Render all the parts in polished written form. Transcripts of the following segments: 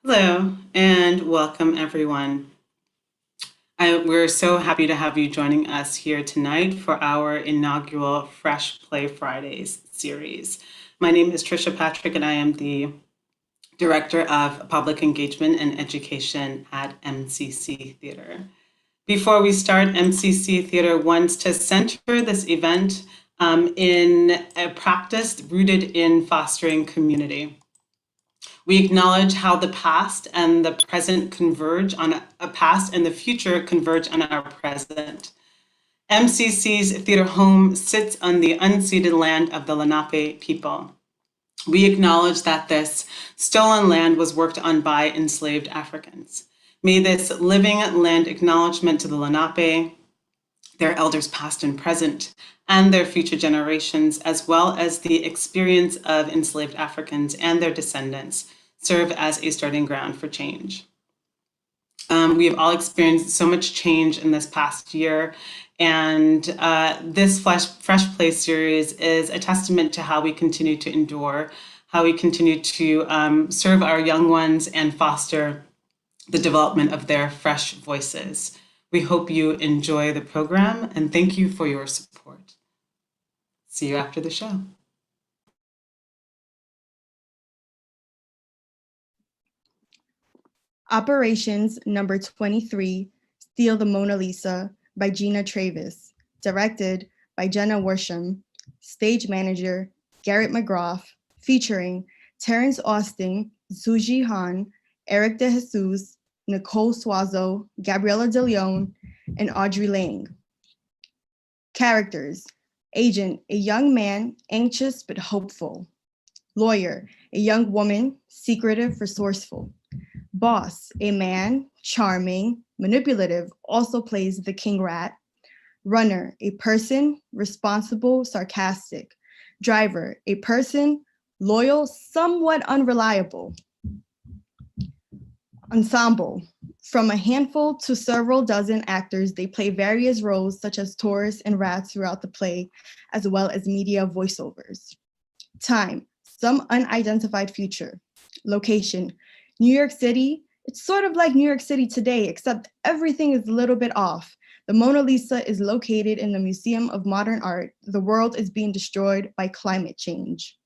Hello and welcome everyone. We're so happy to have you joining us here tonight for our inaugural Fresh Play Fridays series. My name is Trisha Patrick and I am the Director of Public Engagement and Education at MCC Theater. Before we start, MCC Theater wants to center this event in a practice rooted in fostering community. We acknowledge how the past and the present converge on a past and the future converge on our present. MCC's theater home sits on the unceded land of the Lenape people. We acknowledge that this stolen land was worked on by enslaved Africans. May this living land acknowledgement to the Lenape, their elders past and present, and their future generations, as well as the experience of enslaved Africans and their descendants, serve as a starting ground for change. We have all experienced so much change in this past year, and this Fresh Play series is a testament to how we continue to endure, how we continue to serve our young ones and foster the development of their fresh voices. We hope you enjoy the program and thank you for your support. See you after the show. Operations number 23, Steal the Mona Lisa by Gina Travis, directed by Jenna Worsham, stage manager Garrett McGrath, featuring Terrence Austin, Zuji Han, Eric De Jesus, Nicole Suazo, Gabriella De Leon, and Audrey Lang. Characters: Agent, a young man, anxious but hopeful. Lawyer, a young woman, secretive, resourceful. Boss, a man, charming, manipulative, also plays the king rat. Runner, a person, responsible, sarcastic. Driver, a person, loyal, somewhat unreliable. Ensemble, from a handful to several dozen actors, they play various roles such as tourists and rats throughout the play, as well as media voiceovers. Time, some unidentified future. Location, New York City. It's sort of like New York City today, except everything is a little bit off. The Mona Lisa is located in the Museum of Modern Art. The world is being destroyed by climate change.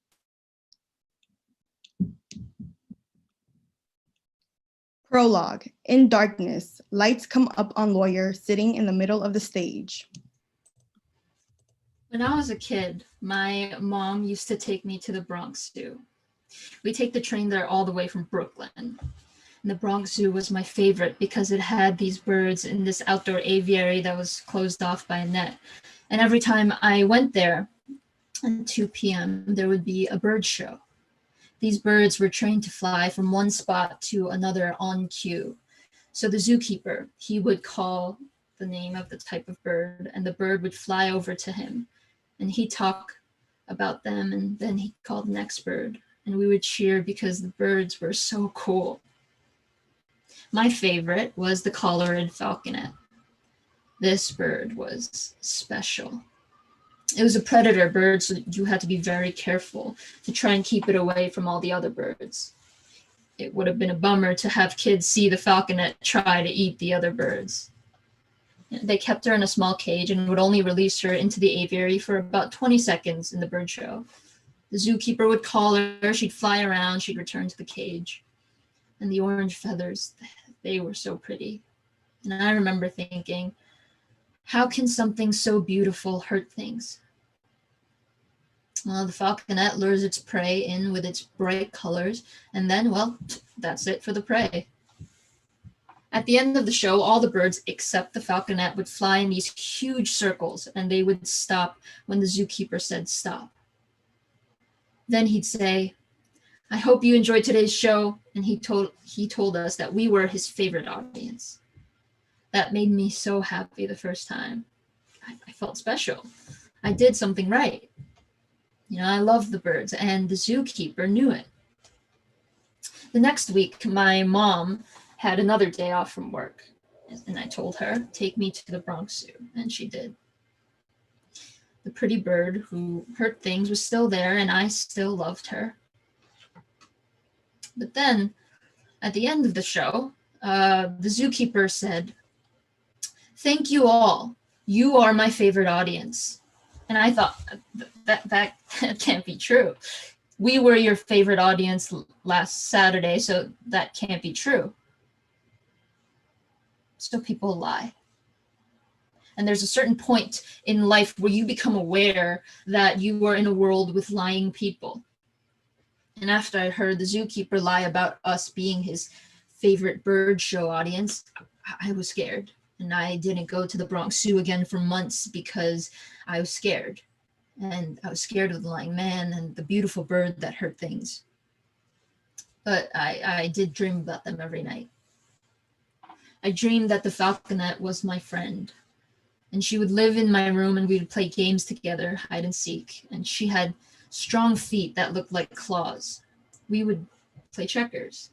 Prologue. In darkness, lights come up on Lawyer sitting in the middle of the stage. When I was a kid, my mom used to take me to the Bronx Zoo. We take the train there all the way from Brooklyn. And the Bronx Zoo was my favorite because it had these birds in this outdoor aviary that was closed off by a net. And every time I went there at 2 p.m., there would be a bird show. These birds were trained to fly from one spot to another on cue. So the zookeeper, he would call the name of the type of bird and the bird would fly over to him. And he'd talk about them and then he'd call the next bird. And we would cheer because the birds were so cool. My favorite was the collared falconet. This bird was special. It was a predator bird, so you had to be very careful to try and keep it away from all the other birds. It would have been a bummer to have kids see the falconet try to eat the other birds. They kept her in a small cage and would only release her into the aviary for about 20 seconds in the bird show. The zookeeper would call her, she'd fly around, she'd return to the cage. And the orange feathers, they were so pretty. And I remember thinking, how can something so beautiful hurt things? Well, the falconet lures its prey in with its bright colors, and then, well, that's it for the prey. At the end of the show, all the birds except the falconet would fly in these huge circles, and they would stop when the zookeeper said stop. Then he'd say, I hope you enjoyed today's show, and he told us that we were his favorite audience. That made me so happy the first time. I felt special. I did something right. I loved the birds, and the zookeeper knew it. The next week, my mom had another day off from work, and I told her, take me to the Bronx Zoo, and she did. The pretty bird who hurt things was still there, and I still loved her. But then At the end of the show, the zookeeper said, "Thank you all. You are my favorite audience." And I thought, that can't be true. We were your favorite audience last Saturday, so that can't be true. So people lie. And there's a certain point in life where you become aware that you are in a world with lying people. And after I heard the zookeeper lie about us being his favorite bird show audience, I was scared. And I didn't go to the Bronx Zoo again for months because I was scared. And I was scared of the lying man and the beautiful bird that heard things. But I did dream about them every night. I dreamed that the falconet was my friend. And she would live in my room and we would play games together, hide and seek. And she had strong feet that looked like claws. We would play checkers.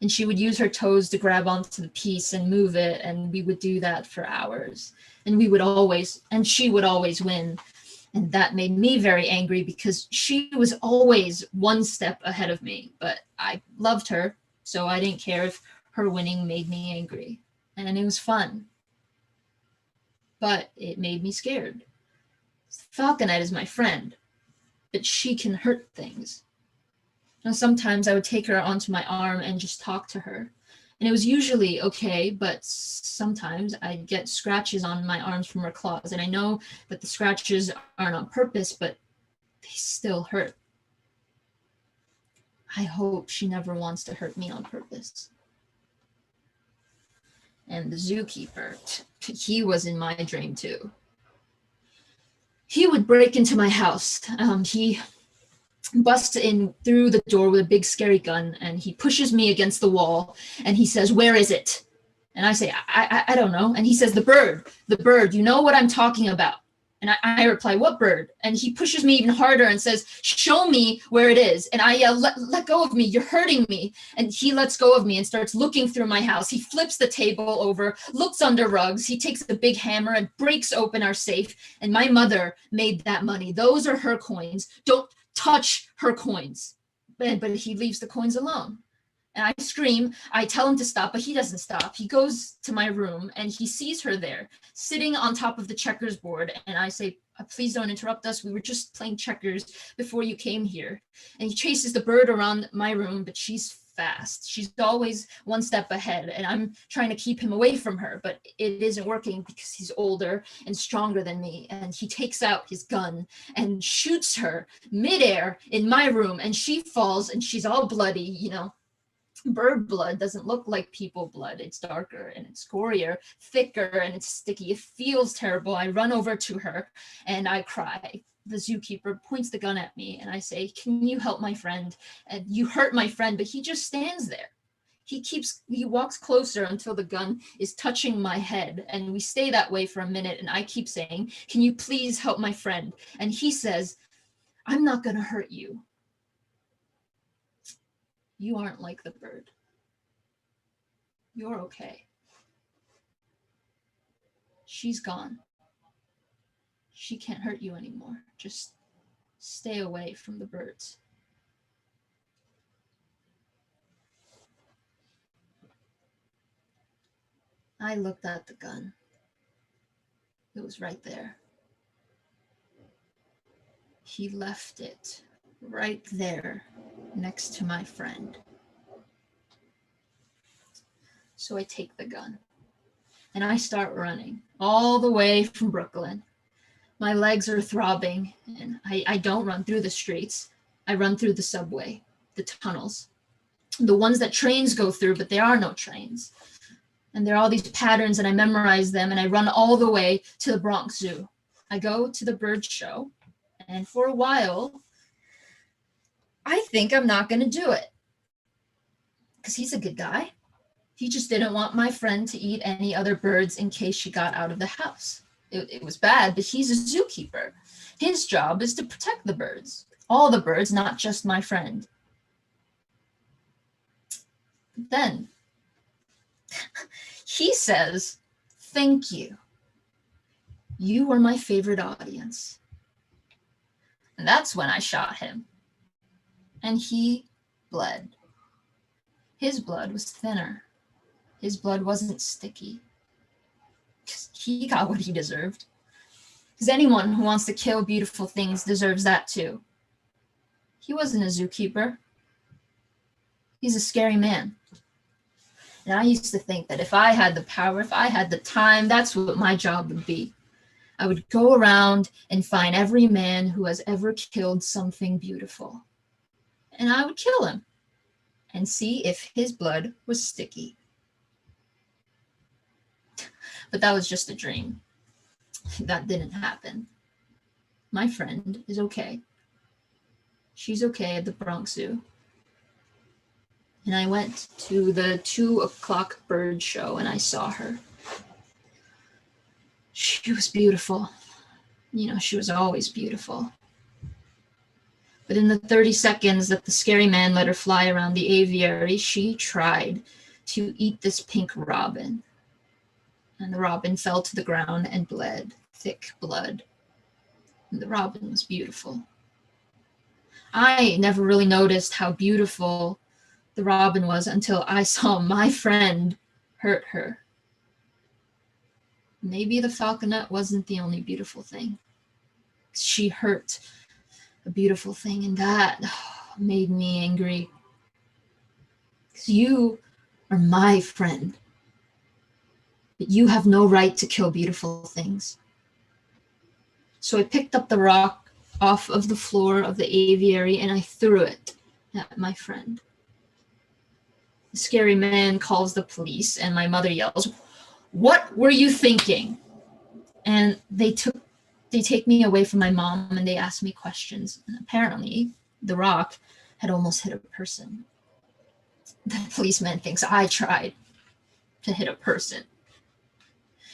And she would use her toes to grab onto the piece and move it. And we would do that for hours. And she would always win. And that made me very angry because she was always one step ahead of me. But I loved her, so I didn't care if her winning made me angry. And it was fun. But it made me scared. Falconet is my friend, but she can hurt things. Now, sometimes I would take her onto my arm and just talk to her. And it was usually okay, but sometimes I'd get scratches on my arms from her claws. And I know that the scratches aren't on purpose, but they still hurt. I hope she never wants to hurt me on purpose. And the zookeeper, he was in my dream too. He would break into my house. He busts in through the door with a big scary gun, and he pushes me against the wall, and he says, "Where is it?" And I say, I don't know. And he says, the bird, you know what I'm talking about. And I reply, "What bird?" And he pushes me even harder and says, "Show me where it is." And I yell, let go of me, you're hurting me. And he lets go of me and starts looking through my house. He flips the table over, looks under rugs. He takes a big hammer and breaks open our safe. And my mother made that money. Those are her coins. Don't touch her coins. But he leaves the coins alone. And I scream, I tell him to stop, but he doesn't stop. He goes to my room and he sees her there, sitting on top of the checkers board. And I say, "Please don't interrupt us. We were just playing checkers before you came here." And he chases the bird around my room, but she's fast. She's always one step ahead. And I'm trying to keep him away from her, but it isn't working because he's older and stronger than me. And he takes out his gun and shoots her midair in my room. And she falls and she's all bloody, you know. Bird blood doesn't look like people blood. It's darker and it's gorier, thicker, and it's sticky. It feels terrible. I run over to her and I cry. The zookeeper points the gun at me and I say, "Can you help my friend? And you hurt my friend," but he just stands there. He walks closer until the gun is touching my head. And we stay that way for a minute. And I keep saying, "Can you please help my friend?" And he says, "I'm not going to hurt you. You aren't like the bird. You're okay. She's gone. She can't hurt you anymore. Just stay away from the birds." I looked at the gun. It was right there. He left it right there next to my friend. So I take the gun and I start running all the way from Brooklyn. My legs are throbbing and I don't run through the streets. I run through the subway, the tunnels, the ones that trains go through, but there are no trains. And there are all these patterns and I memorize them and I run all the way to the Bronx Zoo. I go to the bird show and for a while, I think I'm not going to do it because he's a good guy. He just didn't want my friend to eat any other birds in case she got out of the house. It was bad, but he's a zookeeper. His job is to protect the birds, all the birds, not just my friend. But then he says, "Thank you. You were my favorite audience." And that's when I shot him. And he bled. His blood was thinner. His blood wasn't sticky. He got what he deserved. Because anyone who wants to kill beautiful things deserves that too. He wasn't a zookeeper. He's a scary man. And I used to think that if I had the power, if I had the time, that's what my job would be. I would go around and find every man who has ever killed something beautiful. And I would kill him and see if his blood was sticky. But that was just a dream. That didn't happen. My friend is okay. She's okay at the Bronx Zoo. And I went to the 2:00 bird show and I saw her. She was beautiful. You know, she was always beautiful. But in the 30 seconds that the scary man let her fly around the aviary, she tried to eat this pink robin. And the robin fell to the ground and bled, thick blood. And the robin was beautiful. I never really noticed how beautiful the robin was until I saw my friend hurt her. Maybe the falconet wasn't the only beautiful thing. She hurt a beautiful thing, and that made me angry. 'Cause you are my friend. But you have no right to kill beautiful things. So I picked up the rock off of the floor of the aviary and I threw it at my friend. The scary man calls the police and my mother yells, "What were you thinking?" And they take me away from my mom and they ask me questions. And apparently the rock had almost hit a person. The policeman thinks I tried to hit a person.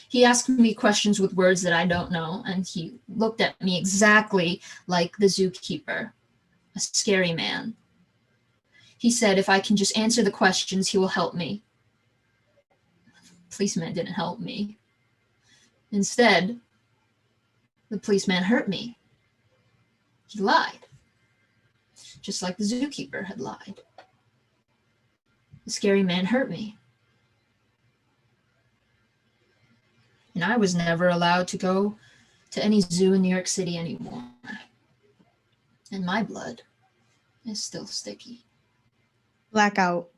He asked me questions with words that I don't know, and he looked at me exactly like the zookeeper, a scary man. He said if I can just answer the questions, he will help me. The policeman didn't help me. Instead, the policeman hurt me. He lied, just like the zookeeper had lied. The scary man hurt me. And I was never allowed to go to any zoo in New York City anymore. And my blood is still sticky. Blackout.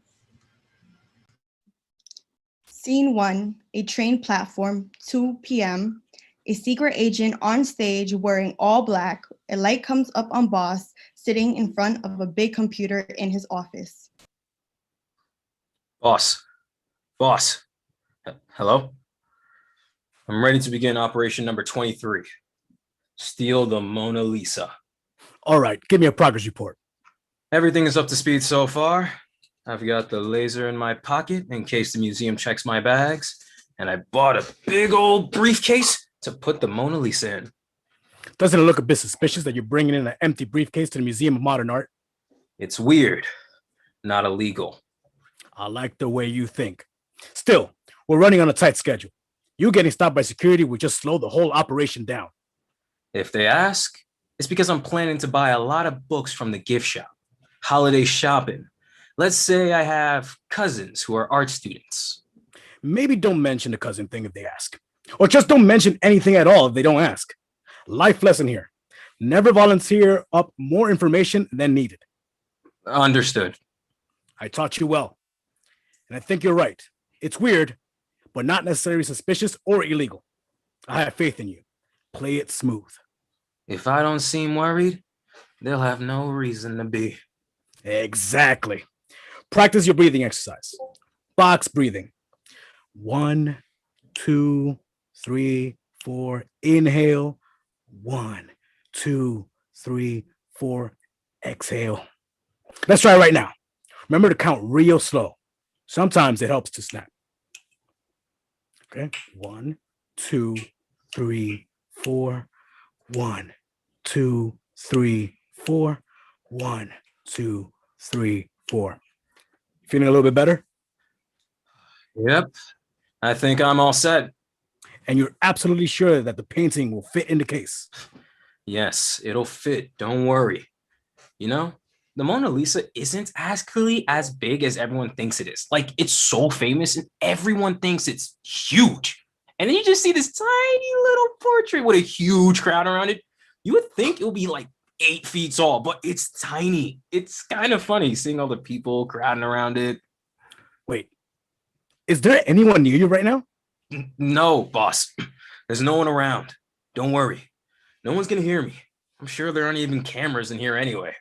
Scene 1, a train platform, 2 p.m. A secret agent on stage wearing all black. A light comes up on boss, sitting in front of a big computer in his office. Boss. Hello? I'm ready to begin operation number 23. Steal the Mona Lisa. All right, give me a progress report. Everything is up to speed so far. I've got the laser in my pocket in case the museum checks my bags, and I bought a big old briefcase to put the Mona Lisa in. Doesn't it look a bit suspicious that you're bringing in an empty briefcase to the Museum of Modern Art? It's weird, not illegal. I like the way you think. Still, we're running on a tight schedule. You getting stopped by security would just slow the whole operation down. If they ask, it's because I'm planning to buy a lot of books from the gift shop. Holiday shopping. Let's say I have cousins who are art students. Maybe don't mention the cousin thing if they ask. Or just don't mention anything at all if they don't ask. Life lesson here. Never volunteer up more information than needed. Understood. I taught you well. And I think you're right. It's weird, but not necessarily suspicious or illegal. I have faith in you. Play it smooth. If I don't seem worried, they'll have no reason to be. Exactly. Practice your breathing exercise. Box breathing. 1, 2, 3, 4. Inhale. 1, 2, 3, 4. Exhale. Let's try it right now. Remember to count real slow. Sometimes it helps to snap. Okay. 1, 2, 3, 4. 1, 2, 3, 4. 1, 2, 3, 4. Feeling a little bit better? Yep. I think I'm all set. And you're absolutely sure that the painting will fit in the case? Yes, it'll fit. Don't worry. You know, The Mona Lisa isn't actually as big as everyone thinks it is. Like, it's so famous and everyone thinks it's huge. And then you just see this tiny little portrait with a huge crowd around it. You would think it would be like 8 feet tall, but it's tiny. It's kind of funny seeing all the people crowding around it. Wait, is there anyone near you right now? No, boss. There's no one around. Don't worry. No one's gonna hear me. I'm sure there aren't even cameras in here anyway.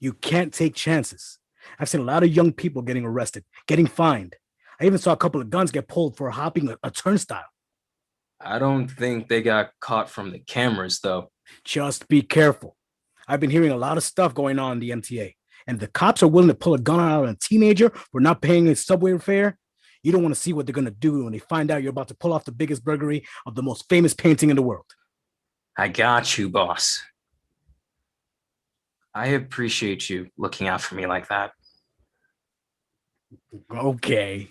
You can't take chances. I've seen a lot of young people getting arrested, getting fined. I even saw a couple of guns get pulled for hopping a turnstile. I don't think they got caught from the cameras, though. Just be careful. I've been hearing a lot of stuff going on in the MTA, and if the cops are willing to pull a gun out on a teenager for not paying his subway fare, you don't want to see what they're going to do when they find out you're about to pull off the biggest burglary of the most famous painting in the world. I got you, boss. I appreciate you looking out for me like that. Okay.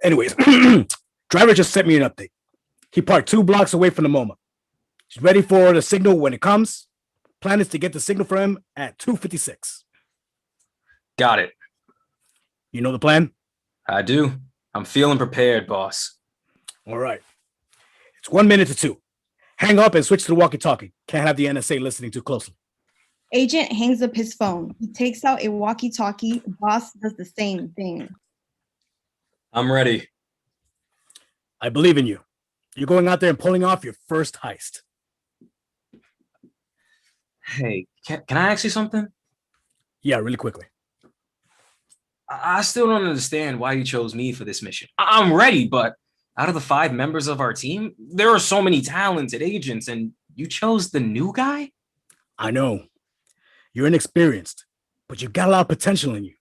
Anyways, driver just sent me an update. He parked 2 blocks away from the MoMA. He's ready for the signal when it comes. Plan is to get the signal for him at 2:56. Got it. You know the plan? I do. I'm feeling prepared, boss. All right. It's 1 minute to 2. Hang up and switch to the walkie-talkie. Can't have the NSA listening too closely. Agent hangs up his phone. He takes out a walkie-talkie. Boss does the same thing. I'm ready. I believe in you. You're going out there and pulling off your first heist. Hey, can I ask you something? Yeah, really quickly. I still don't understand why you chose me for this mission. I'm ready, but out of the 5 members of our team, there are so many talented agents, and you chose the new guy? I know. You're inexperienced, but you've got a lot of potential in you.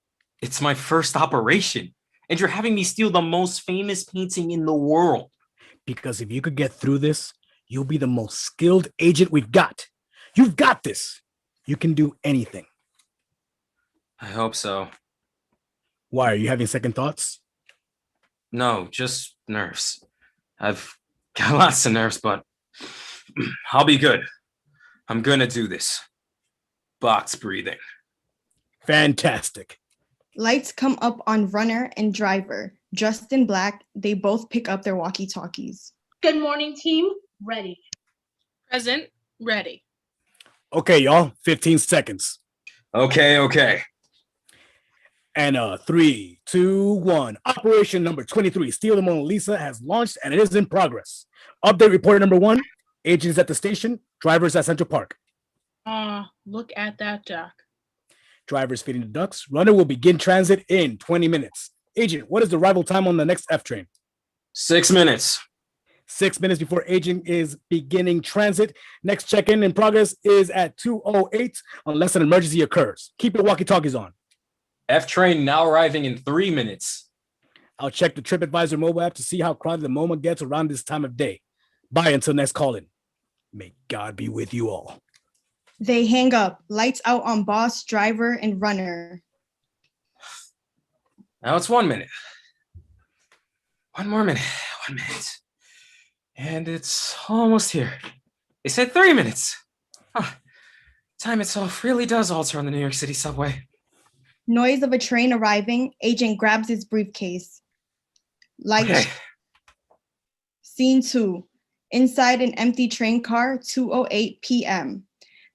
It's my first operation, and you're having me steal the most famous painting in the world. Because if you could get through this, you'll be the most skilled agent we've got. You've got this. You can do anything. I hope so. Why, are you having second thoughts? No, just nerves. I've got lots of nerves, but I'll be good. I'm gonna do this. Box breathing. Fantastic. Lights come up on runner and driver. Dressed in black, they both pick up their walkie-talkies. Good morning, team. Ready. Present. Ready. Okay, y'all, 15 seconds. Okay. And 3, 2, 1. Operation number 23, Steal the Mona Lisa, has launched and it is in progress. Update reporter number 1, agents at the station, drivers at Central Park. Look at that duck. Drivers feeding the ducks. Runner will begin transit in 20 minutes. Agent, what is the arrival time on the next F train? 6 minutes. 6 minutes before agent is beginning transit. Next check-in in progress is at 2:08 unless an emergency occurs. Keep your walkie-talkies on. F train now arriving in 3 minutes. I'll check the TripAdvisor mobile app to see how crowded the MoMA gets around this time of day. Bye until next call-in. May God be with you all. They hang up. Lights out on boss, driver, and runner. Now it's 1 minute. One more minute. 1 minute. And it's almost here. They said 3 minutes. Time itself really does alter on the New York City subway. Noise of a train arriving. Agent grabs his briefcase. Lights. Okay. Scene 2. Inside an empty train car, 2:08 p.m.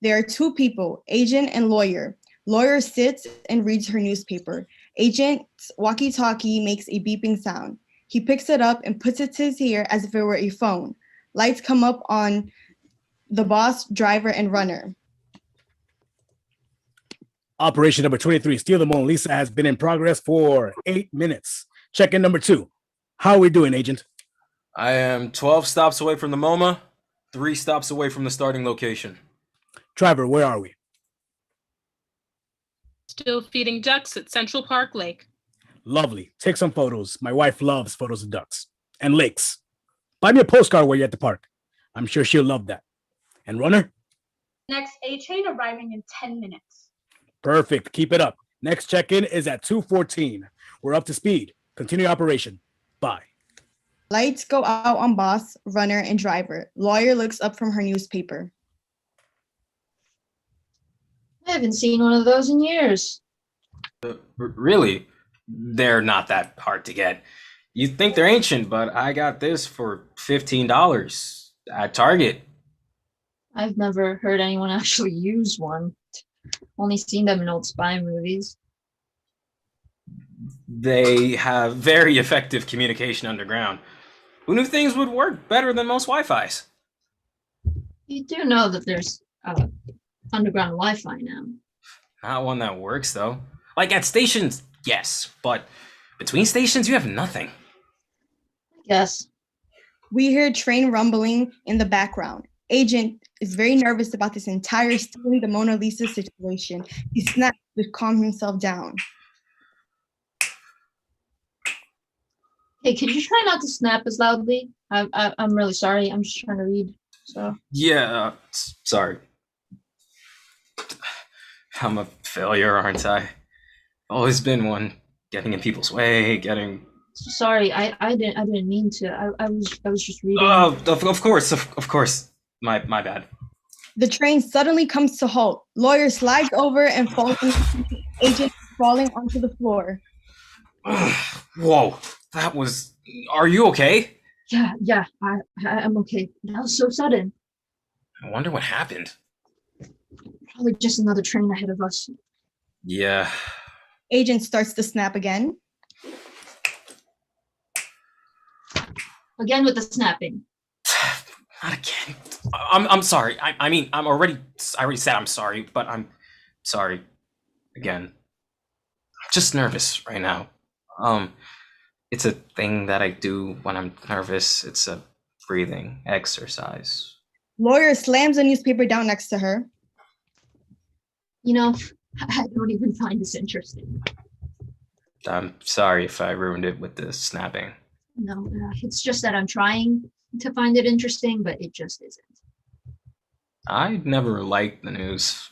There are 2 people, agent and lawyer. Lawyer sits and reads her newspaper. Agent's walkie-talkie makes a beeping sound. He picks it up and puts it to his ear as if it were a phone. Lights come up on the boss, driver, and runner. Operation number 23, Steal the Mona Lisa, has been in progress for 8 minutes. Check-in number 2. How are we doing, agent? I am 12 stops away from the MoMA, 3 stops away from the starting location. Driver, where are we? Still feeding ducks at Central Park Lake. Lovely. Take some photos. My wife loves photos of ducks and lakes. Buy me a postcard while you're at the park. I'm sure she'll love that. And runner? Next A train arriving in 10 minutes. Perfect. Keep it up. Next check-in is at 2:14. We're up to speed. Continue operation. Bye. Lights go out on boss, runner, and driver. Lawyer looks up from her newspaper. I haven't seen one of those in years. Really? They're not that hard to get. You'd think they're ancient, but I got this for $15 at Target. I've never heard anyone actually use one. Only seen them in old spy movies. They have very effective communication underground. Who knew things would work better than most Wi-Fis? You do know that there's underground Wi-Fi now. Not one that works, though. Like at stations, yes, but between stations, you have nothing. I guess. We hear train rumbling in the background. Agent is very nervous about this entire stealing the Mona Lisa situation. He snaps to calm himself down. Hey, could you try not to snap as loudly? I'm really sorry. I'm just trying to read. So Yeah, sorry. I'm a failure, aren't I? Always been one. Getting in people's way, getting... sorry. I didn't mean to. I was just reading. Oh, of course. My bad. The train suddenly comes to halt. Lawyer slides over and falls. Agent falling onto the floor. Whoa, that was... Are you okay? Yeah. I'm okay. That was so sudden. I wonder what happened. Probably just another train ahead of us. Yeah. Agent starts to snap again. Again with the snapping. Not again. I'm sorry. I mean, I already said I'm sorry, but I'm sorry again. I'm just nervous right now. It's a thing that I do when I'm nervous. It's a breathing exercise. Lawyer slams a newspaper down next to her. You know, I don't even find this interesting. I'm sorry if I ruined it with the snapping. No, it's just that I'm trying to find it interesting, but it just isn't. I never liked the news.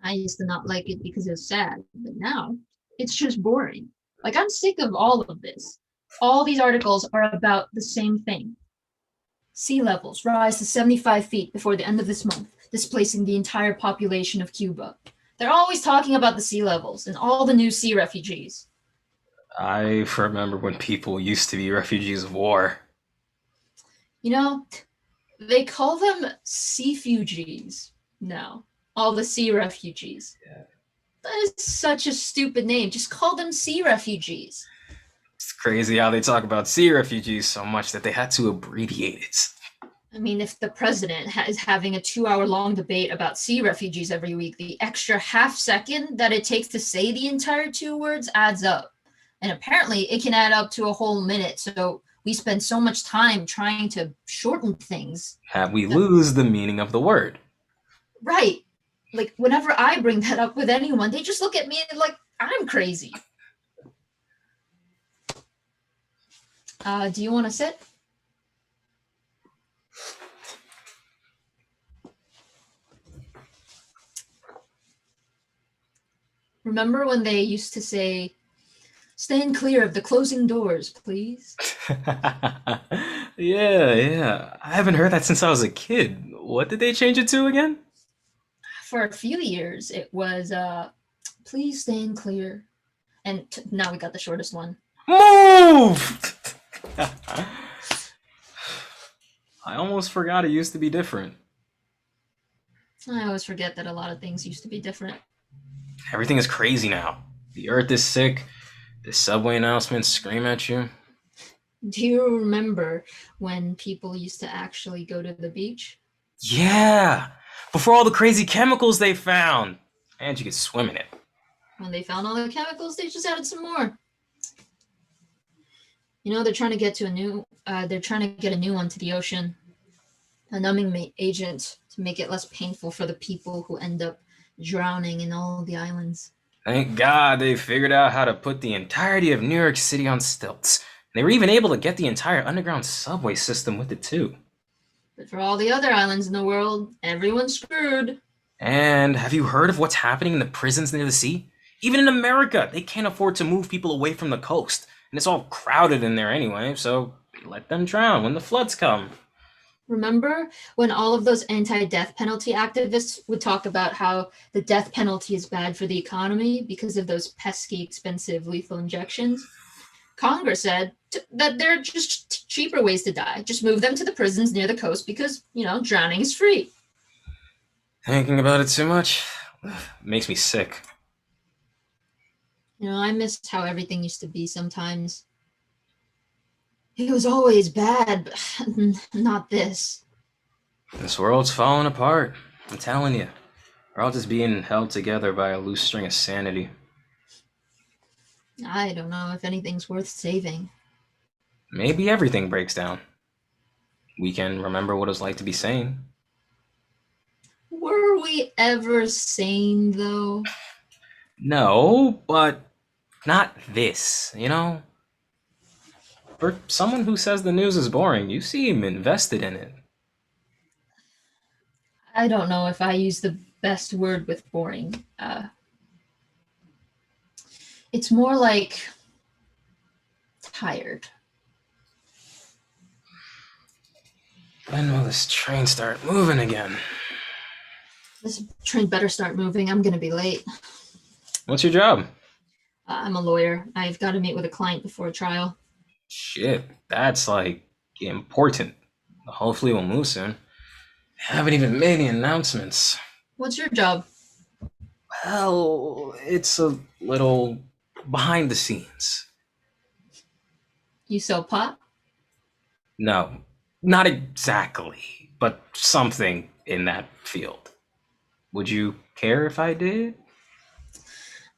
I used to not like it because it was sad, but now it's just boring. Like, I'm sick of all of this. All these articles are about the same thing. Sea levels rise to 75 feet before the end of this month, displacing the entire population of Cuba. They're always talking about the sea levels and all the new sea refugees. I remember when people used to be refugees of war. You know, they call them sea-fugees now. All the sea refugees. Yeah. That is such a stupid name. Just call them sea refugees. It's crazy how they talk about sea refugees so much that they had to abbreviate it. I mean, if the president is having a 2-hour-long debate about sea refugees every week, the extra half second that it takes to say the entire 2 words adds up. And apparently it can add up to a whole minute. So we spend so much time trying to shorten things. Have we lose the meaning of the word? Right. Like, whenever I bring that up with anyone, they just look at me like I'm crazy. Do you want to sit? Remember when they used to say, "Stand clear of the closing doors, please"? Yeah. I haven't heard that since I was a kid. What did they change it to again? For a few years, it was, "Please stand clear." And now we got the shortest one. Move! I almost forgot it used to be different. I always forget that a lot of things used to be different. Everything is crazy now. The earth is sick. The subway announcements scream at you. Do you remember when people used to actually go to the beach? Yeah! Before all the crazy chemicals they found. And you could swim in it. When they found all the chemicals, they just added some more. You know, they're trying to get a new one to the ocean. A numbing agent to make it less painful for the people who end up drowning in all the islands. Thank God they figured out how to put the entirety of New York City on stilts. They were even able to get the entire underground subway system with it too. But for all the other islands in the world, everyone's screwed. And have you heard of what's happening in the prisons near the sea? Even in America, they can't afford to move people away from the coast. And it's all crowded in there anyway, so they let them drown when the floods come. Remember when all of those anti-death penalty activists would talk about how the death penalty is bad for the economy because of those pesky, expensive lethal injections? Congress said that there are just cheaper ways to die. Just move them to the prisons near the coast because, drowning is free. Thinking about it too much makes me sick. I miss how everything used to be sometimes. It was always bad, but not this. This world's falling apart. I'm telling you. We're all just being held together by a loose string of sanity. I don't know if anything's worth saving. Maybe everything breaks down. We can remember what it was like to be sane. Were we ever sane, though? No, but not this, For someone who says the news is boring, you seem invested in it. I don't know if I use the best word with boring. It's more like tired. When will this train start moving again? This train better start moving. I'm going to be late. What's your job? I'm a lawyer. I've got to meet with a client before a trial. Shit, that's important. Hopefully we'll move soon. Haven't even made any announcements. What's your job? Well, it's a little behind the scenes. You sell pot? No, not exactly, but something in that field. Would you care if I did?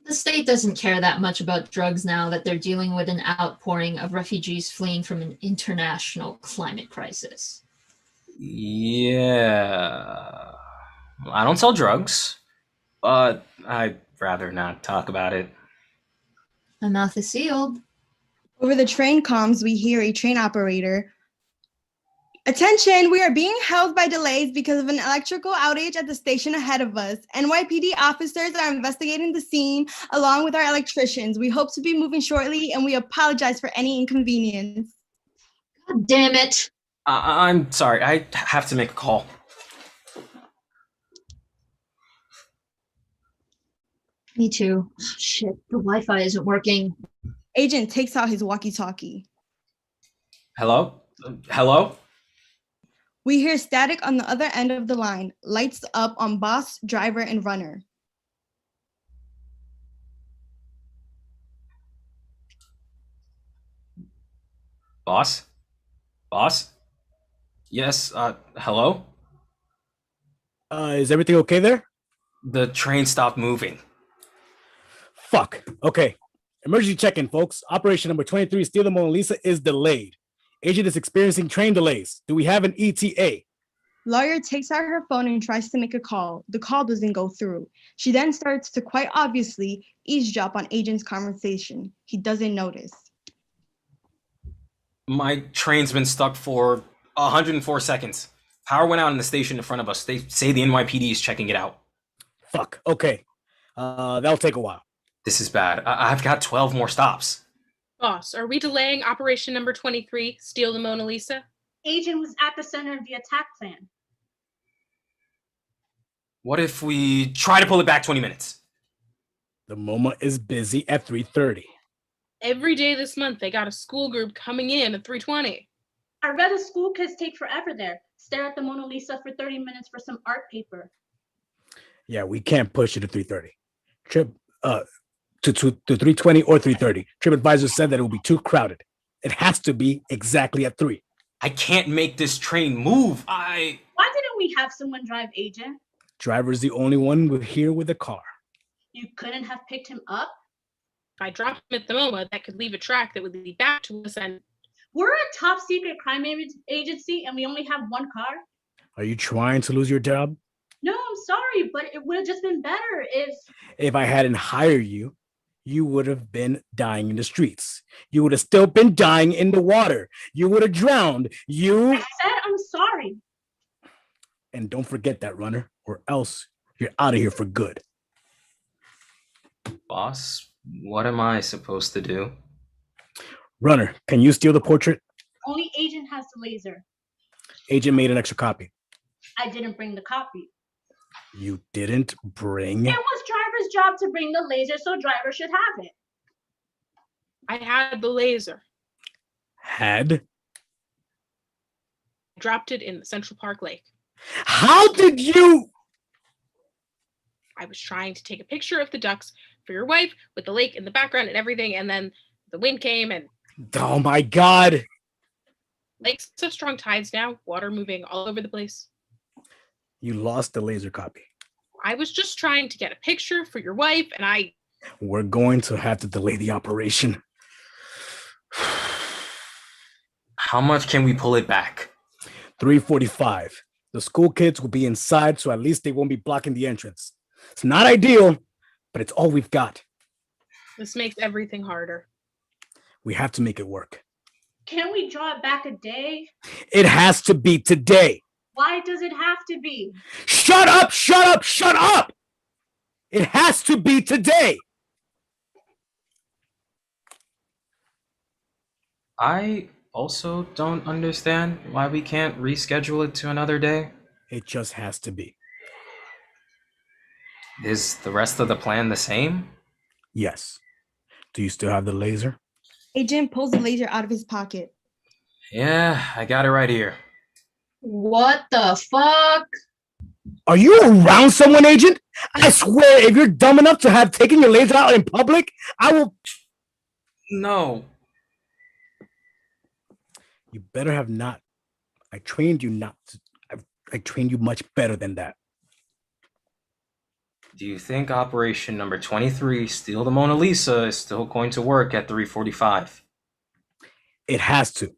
The state doesn't care that much about drugs now that they're dealing with an outpouring of refugees fleeing from an international climate crisis. Yeah. I don't sell drugs, but I'd rather not talk about it. My mouth is sealed. Over the train comms, we hear a train operator. Attention, we are being held by delays because of an electrical outage at the station ahead of us. NYPD officers are investigating the scene along with our electricians. We hope to be moving shortly and we apologize for any inconvenience. God damn it. I'm sorry, I have to make a call. Me too. Shit, the Wi-Fi isn't working. Agent takes out his walkie-talkie. Hello? Hello? We hear static on the other end of the line. Lights up on boss, driver, and runner. Boss? Boss? Yes, hello? Is everything okay there? The train stopped moving. Fuck. Okay. Emergency check-in, folks. Operation number 23, Steal the Mona Lisa, is delayed. Agent is experiencing train delays. Do we have an ETA? Lawyer takes out her phone and tries to make a call. The call doesn't go through. She then starts to quite obviously eavesdrop on agent's conversation. He doesn't notice. My train's been stuck for 104 seconds. Power went out in the station in front of us. They say the NYPD is checking it out. Fuck. Okay. That'll take a while. This is bad. I've got 12 more stops. Boss, are we delaying Operation number 23, Steal the Mona Lisa? Agent was at the center of the attack plan. What if we try to pull it back 20 minutes? The MoMA is busy at 3:30. Every day this month, they got a school group coming in at 3:20. I read the school kids take forever there. Stare at the Mona Lisa for 30 minutes for some art paper. Yeah, we can't push it to 3:30. Trip to 3:20 or 3:30. TripAdvisor said that it will be too crowded. It has to be exactly at 3. I can't make this train move. Why didn't we have someone drive, Agent? Driver's the only one here with a car. You couldn't have picked him up? If I drop him at the MoMA, that could leave a track that would lead back to us, and We're a top secret crime agency and we only have one car? Are you trying to lose your job? No, I'm sorry, but it would have just been better If I hadn't hired you, you would have been dying in the streets. You would have still been dying in the water. You would have drowned. I said I'm sorry. And don't forget that, runner, or else you're out of here for good. Boss, what am I supposed to do? Runner, can you steal the portrait? Only Agent has the laser. Agent made an extra copy. I didn't bring the copy. You didn't bring? It was driver's job to bring the laser, so driver should have it. I had the laser. Had? I dropped it in the Central Park Lake. How did you? I was trying to take a picture of the ducks for your wife with the lake in the background and everything, and then the wind came and Oh my God. lakes have strong tides now, water moving all over the place. You lost the laser copy. I was just trying to get a picture for your wife, and We're going to have to delay the operation. How much can we pull it back? 3:45. The school kids will be inside, so at least they won't be blocking the entrance. It's not ideal, but it's all we've got. this makes everything harder. We have to make it work. Can we draw it back a day? It has to be today. Why does it have to be? Shut up, shut up, shut up! It has to be today. I also don't understand why we can't reschedule it to another day. It just has to be. Is the rest of the plan the same? Yes. Do you still have the laser? Agent pulls the laser out of his pocket. Yeah, I got it right here. What the fuck? Are you around someone, Agent? I swear, if you're dumb enough to have taken your laser out in public, I will. No. You better have not. I trained you not to. I trained you much better than that. Do you think Operation number 23, Steal the Mona Lisa, is still going to work at 3:45? It has to.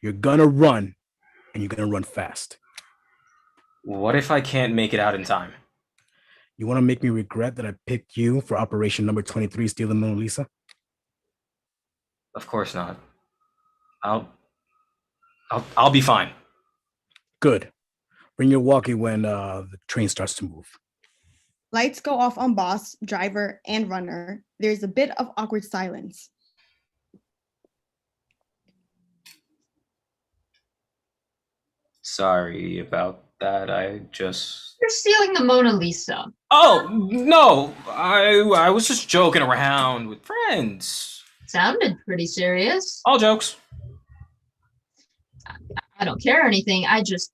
You're gonna run, and you're gonna run fast. What if I can't make it out in time? You want to make me regret that I picked you for Operation number 23, Steal the Mona Lisa? Of course not. I'll be fine. Good. Bring your walkie when the train starts to move. Lights go off on boss, driver, and runner. There's a bit of awkward silence. Sorry about that. I just. You're stealing the Mona Lisa. Oh no! I was just joking around with friends. Sounded pretty serious. All jokes. I don't care or anything. I just.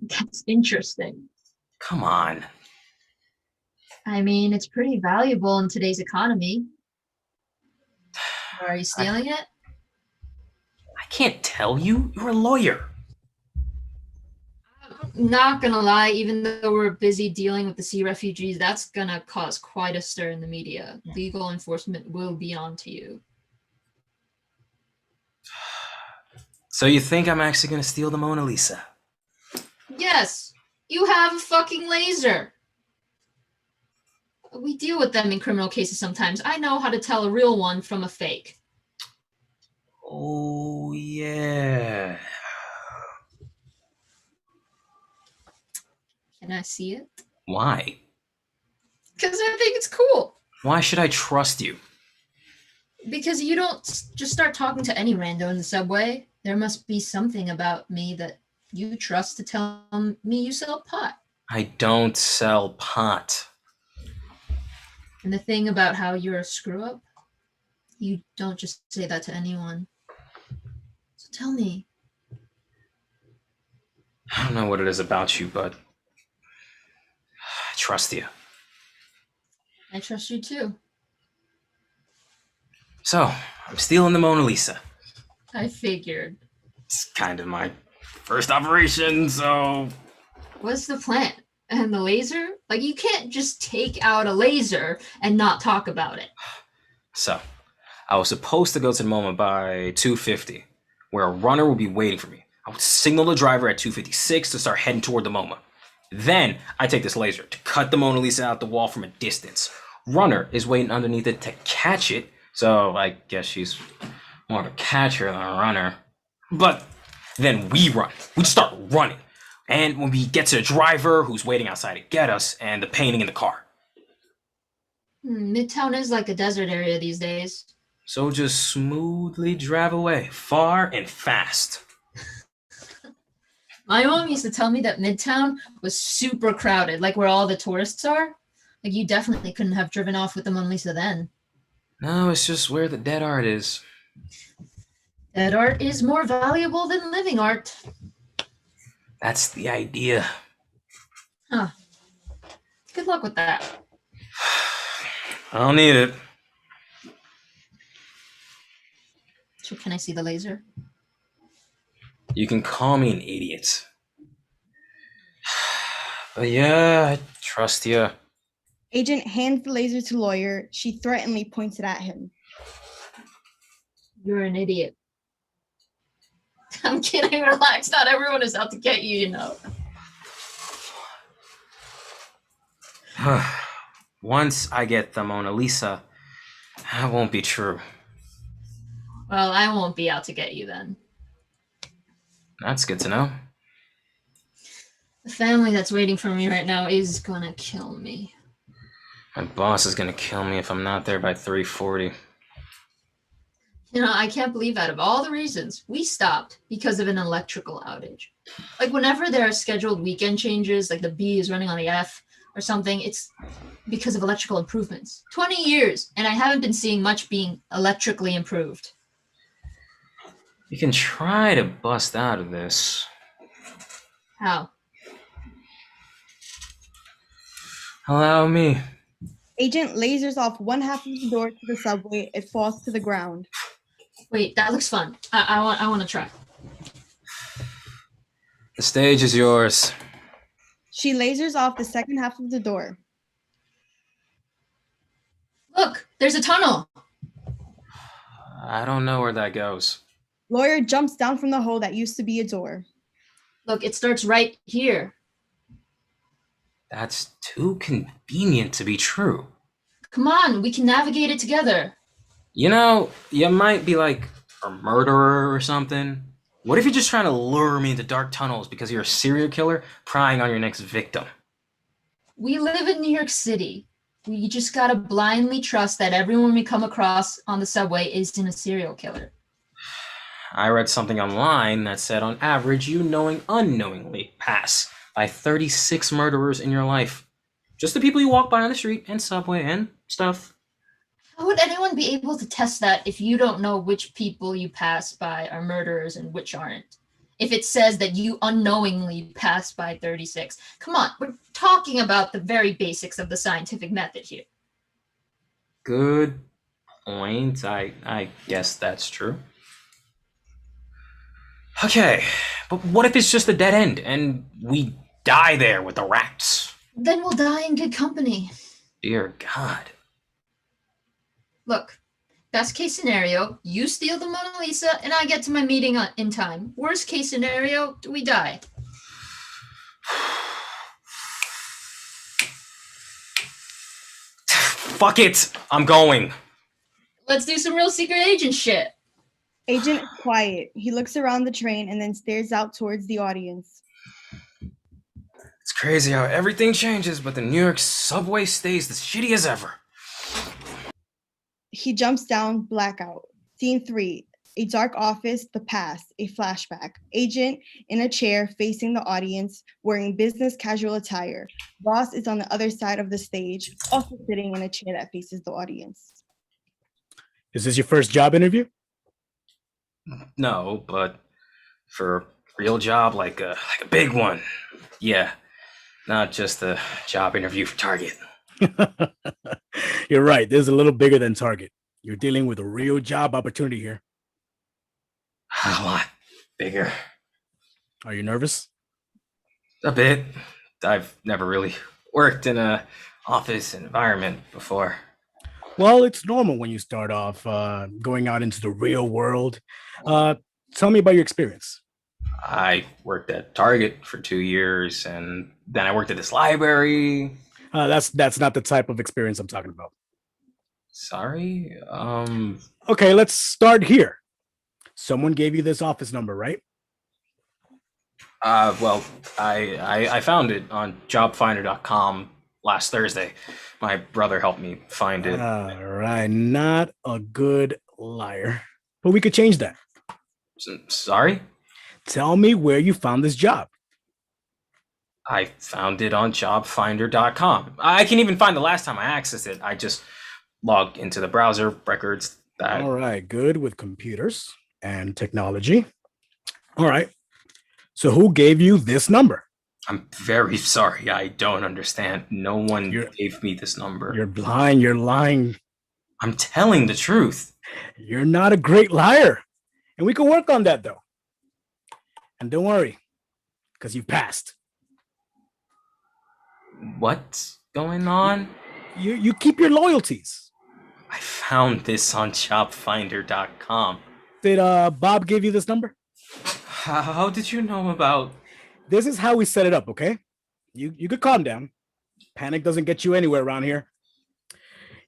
That's interesting. Come on. I mean, it's pretty valuable in today's economy. Are you stealing it? I can't tell you. You're a lawyer. I'm not gonna lie, even though we're busy dealing with the sea refugees, that's gonna cause quite a stir in the media. Legal enforcement will be on to you. So you think I'm actually gonna steal the Mona Lisa? Yes, you have a fucking laser. We deal with them in criminal cases sometimes. I know how to tell a real one from a fake. Oh yeah. Can I see it? Why? Because I think it's cool. Why should I trust you? Because you don't just start talking to any rando in the subway. There must be something about me that you trust to tell me you sell pot. I don't sell pot. And the thing about how you're a screw up, you don't just say that to anyone. So tell me. I don't know what it is about you, but I trust you. I trust you too. So, I'm stealing the Mona Lisa. I figured. It's kind of my first operation, so... What's the plan? And the laser? Like, you can't just take out a laser and not talk about it. So, I was supposed to go to the MoMA by 2:50, where a runner would be waiting for me. I would signal the driver at 2:56 to start heading toward the MoMA. Then, I take this laser to cut the Mona Lisa out the wall from a distance. Runner is waiting underneath it to catch it, so I guess she's more of a catcher than a runner. But then we run. We start running. And when we get to the driver who's waiting outside to get us, and the painting in the car. Midtown is like a desert area these days. So just smoothly drive away, far and fast. My mom used to tell me that Midtown was super crowded, like where all the tourists are. Like you definitely couldn't have driven off with the Mona Lisa then. No, it's just where the dead art is. Dead art is more valuable than living art. That's the idea. Huh. Good luck with that. I don't need it. So can I see the laser? You can call me an idiot. But yeah, I trust you. Agent hands the laser to lawyer. She threateningly points it at him. You're an idiot. I'm kidding, relax. Not everyone is out to get you, you know. Once I get the Mona Lisa, that won't be true. Well, I won't be out to get you then. That's good to know. The family that's waiting for me right now is gonna kill me. My boss is gonna kill me if I'm not there by 3:40. You know, I can't believe out of all the reasons we stopped because of an electrical outage. Like whenever there are scheduled weekend changes, like the B is running on the F or something, it's because of electrical improvements. 20 years, and I haven't been seeing much being electrically improved. You can try to bust out of this. How? Allow me. Agent lasers off one half of the door to the subway. It falls to the ground. Wait, that looks fun. I want to try. The stage is yours. She lasers off the second half of the door. Look, there's a tunnel. I don't know where that goes. Lawyer jumps down from the hole that used to be a door. Look, it starts right here. That's too convenient to be true. Come on, we can navigate it together. You know, you might be like a murderer or something. What if you're just trying to lure me into dark tunnels because you're a serial killer prying on your next victim? We live in New York City. We just gotta blindly trust that everyone we come across on the subway isn't a serial killer. I read something online that said on average you unknowingly pass by 36 murderers in your life. Just the people you walk by on the street and subway and stuff. How would anyone be able to test that if you don't know which people you pass by are murderers and which aren't? If it says that you unknowingly passed by 36. Come on, we're talking about the very basics of the scientific method here. Good point. I guess that's true. Okay, but what if it's just a dead end and we die there with the rats? Then we'll die in good company. Dear God. Look, best case scenario, you steal the Mona Lisa and I get to my meeting in time. Worst case scenario, we die. Fuck it, I'm going. Let's do some real secret agent shit. Agent is quiet. He looks around the train and then stares out towards the audience. It's crazy how everything changes, but the New York subway stays as shitty as ever. He jumps down. Blackout. Scene 3. A dark office, the past, a flashback. Agent in a chair facing the audience, wearing business casual attire. Boss is on the other side of the stage, also sitting in a chair that faces the audience. Is this your first job interview? No, but for a real job, like a big one. Yeah, not just a job interview for Target. You're right. This is a little bigger than Target. You're dealing with a real job opportunity here. A lot bigger. Are you nervous? A bit. I've never really worked in a office environment before. Well, it's normal when you start off going out into the real world. Tell me about your experience. I worked at Target for 2 years, and then I worked at this library. That's not the type of experience I'm talking about. Sorry. Okay, let's start here. Someone gave you this office number, right? Well, I found it on jobfinder.com last Thursday. My brother helped me find it. All right, not a good liar. But we could change that. Sorry? Tell me where you found this job. I found it on jobfinder.com. I can even find the last time I accessed it. I just logged into the browser records that. All right, good with computers and technology. All right. So who gave you this number? I'm very sorry. I don't understand. No one You're- gave me this number. You're blind. You're lying. I'm telling the truth. You're not a great liar. And we can work on that, though. And don't worry, because you've passed. What's going on? You keep your loyalties. I found this on jobfinder.com. Did Bob give you this number? How did you know about? This is how we set it up, okay? You could calm down. Panic doesn't get you anywhere around here.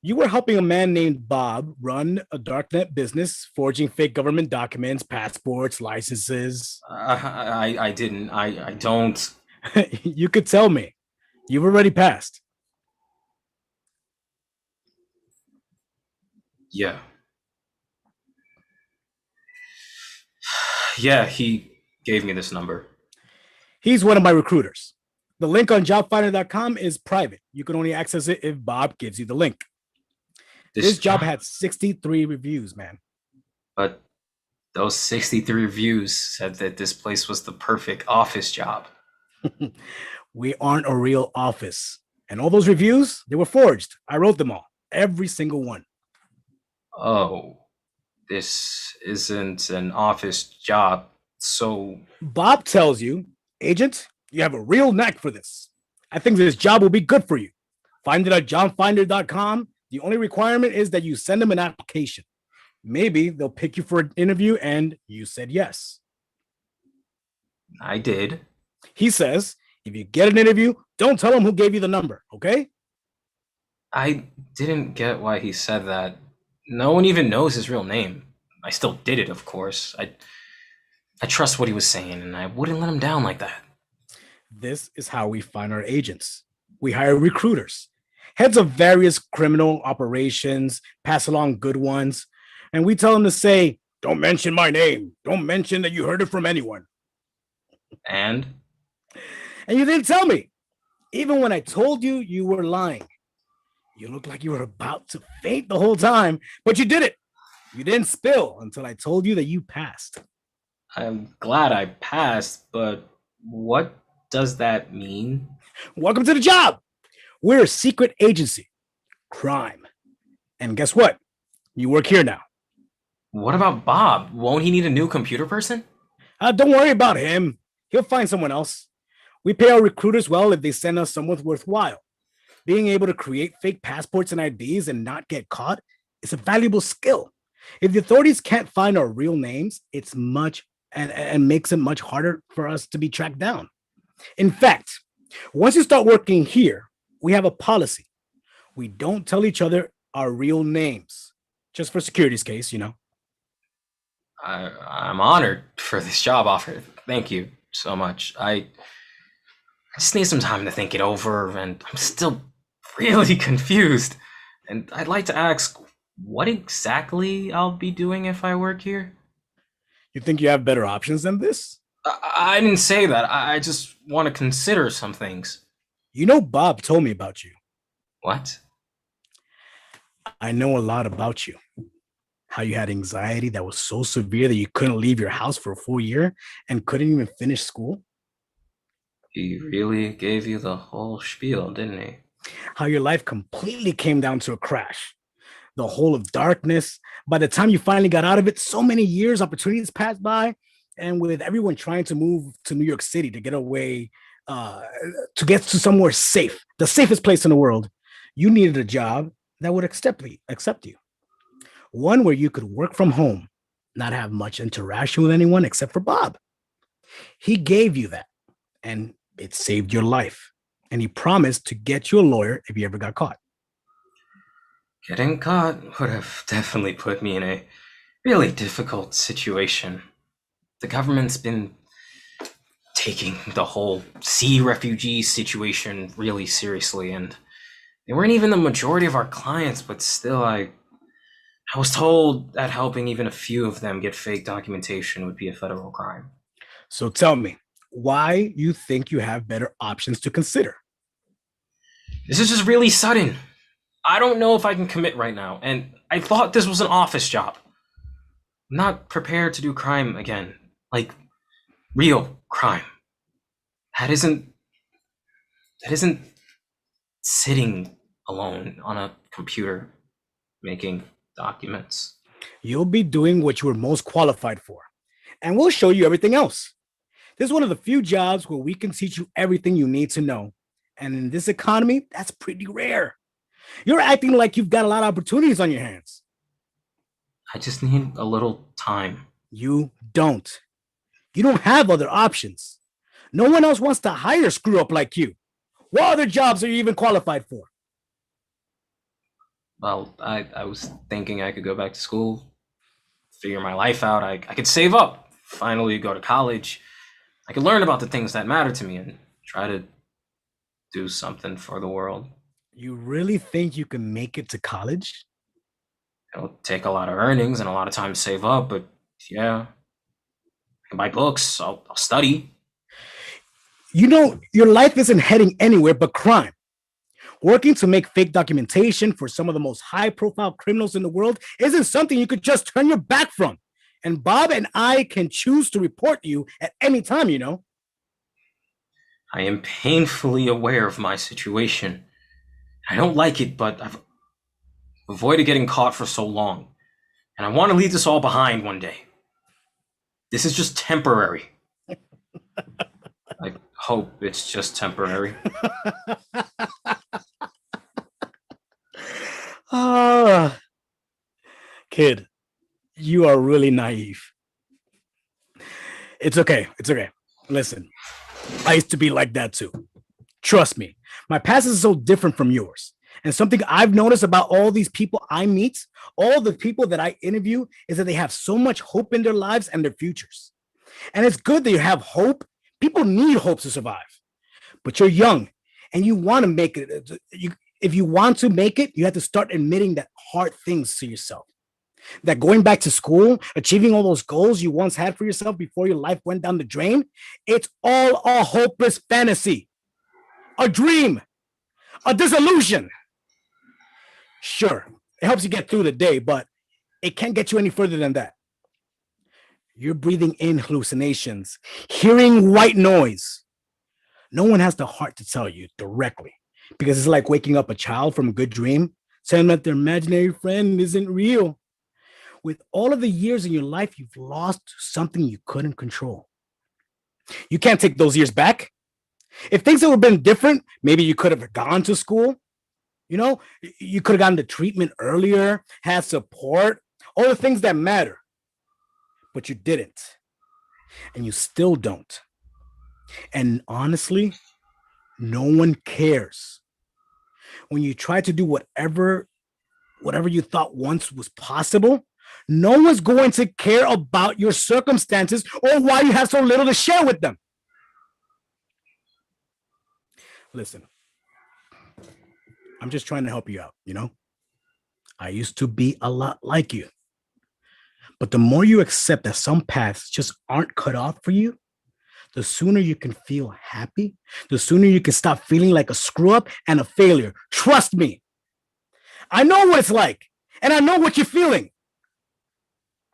You were helping a man named Bob run a darknet business, forging fake government documents, passports, licenses. I didn't. I don't. You could tell me. You've already passed. Yeah. Yeah, he gave me this number. He's one of my recruiters. The link on jobfinder.com is private. You can only access it if Bob gives you the link. This job had 63 reviews, man. But those 63 reviews said that this place was the perfect office job. We aren't a real office. And all those reviews, they were forged. I wrote them all, every single one. Oh, this isn't an office job. So Bob tells you, agent, you have a real knack for this. I think this job will be good for you. Find it at johnfinder.com. The only requirement is that you send them an application. Maybe they'll pick you for an interview, and you said yes. I did. He says, if you get an interview, don't tell him who gave you the number, okay? I didn't get why he said that. No one even knows his real name. I still did it, of course. I trust what he was saying, and I wouldn't let him down like that. This is how we find our agents. We hire recruiters, heads of various criminal operations, pass along good ones, and we tell them to say, don't mention my name. Don't mention that you heard it from anyone. And you didn't tell me. Even when I told you, you were lying. You looked like you were about to faint the whole time, but you did it. You didn't spill until I told you that you passed. I'm glad I passed, but what does that mean? Welcome to the job. We're a secret agency. Crime. And guess what? You work here now. What about Bob? Won't he need a new computer person? Don't worry about him. He'll find someone else. We pay our recruiters well if they send us someone worthwhile. Being able to create fake passports and IDs and not get caught is a valuable skill. If the authorities can't find our real names, it's much and makes it much harder for us to be tracked down. In fact, once you start working here, we have a policy. We don't tell each other our real names, just for security's case, you know. I'm honored for this job offer. Thank you so much. I just need some time to think it over, and I'm still really confused. And I'd like to ask, what exactly I'll be doing if I work here? You think you have better options than this? I didn't say that. I just want to consider some things. You know, Bob told me about you. What? I know a lot about you. How you had anxiety that was so severe that you couldn't leave your house for a full year and couldn't even finish school. He really gave you the whole spiel, didn't he? How your life completely came down to a crash. The hole of darkness. By the time you finally got out of it, so many years, opportunities passed by. And with everyone trying to move to New York City to get away, to get to somewhere safe, the safest place in the world, you needed a job that would accept you. One where you could work from home, not have much interaction with anyone except for Bob. He gave you that, and it saved your life. And he promised to get you a lawyer if you ever got caught. Getting caught would have definitely put me in a really difficult situation. The government's been taking the whole sea refugee situation really seriously, and they weren't even the majority of our clients, but still I was told that helping even a few of them get fake documentation would be a federal crime. So tell me, why you think you have better options to consider. This is just really sudden. I don't know if I can commit right now, and I thought this was an office job. I'm not prepared to do crime again. Like, real crime. That isn't sitting alone on a computer making documents. You'll be doing what you were most qualified for, and we'll show you everything else. This is one of the few jobs where we can teach you everything you need to know. And in this economy, that's pretty rare. You're acting like you've got a lot of opportunities on your hands. I just need a little time. You don't. You don't have other options. No one else wants to hire a screw up like you. What other jobs are you even qualified for? Well, I was thinking I could go back to school, figure my life out. I could save up, finally go to college. I could learn about the things that matter to me and try to do something for the world. You really think you can make it to college? It'll take a lot of earnings and a lot of time to save up, but yeah, I can buy books. I'll study. You know, your life isn't heading anywhere but crime. Working to make fake documentation for some of the most high-profile criminals in the world isn't something you could just turn your back from. And Bob and I can choose to report you at any time, you know. I am painfully aware of my situation. I don't like it, but I've avoided getting caught for so long. And I want to leave this all behind one day. This is just temporary. I hope it's just temporary. Kid, you are really naive. It's okay. It's okay. Listen, I used to be like that too. Trust me, my past is so different from yours. And something I've noticed about all these people I meet, all the people that I interview, is that they have so much hope in their lives and their futures. And it's good that you have hope. People need hope to survive. But you're young and you want to make it. If you want to make it, you have to start admitting that hard things to yourself. That going back to school, achieving all those goals you once had for yourself before your life went down the drain, it's all a hopeless fantasy, a dream, a disillusion. Sure, it helps you get through the day, but it can't get you any further than that. You're breathing in hallucinations, hearing white noise. No one has the heart to tell you directly, because it's like waking up a child from a good dream, telling them that their imaginary friend isn't real. With all of the years in your life, you've lost something you couldn't control. You can't take those years back. If things would have been different, maybe you could have gone to school. You know, you could have gotten the treatment earlier, had support, all the things that matter. But you didn't. And you still don't. And honestly, no one cares. When you try to do whatever you thought once was possible, no one's going to care about your circumstances or why you have so little to share with them. Listen, I'm just trying to help you out, you know? I used to be a lot like you. But the more you accept that some paths just aren't cut off for you, the sooner you can feel happy, the sooner you can stop feeling like a screw up and a failure. Trust me. I know what it's like, and I know what you're feeling.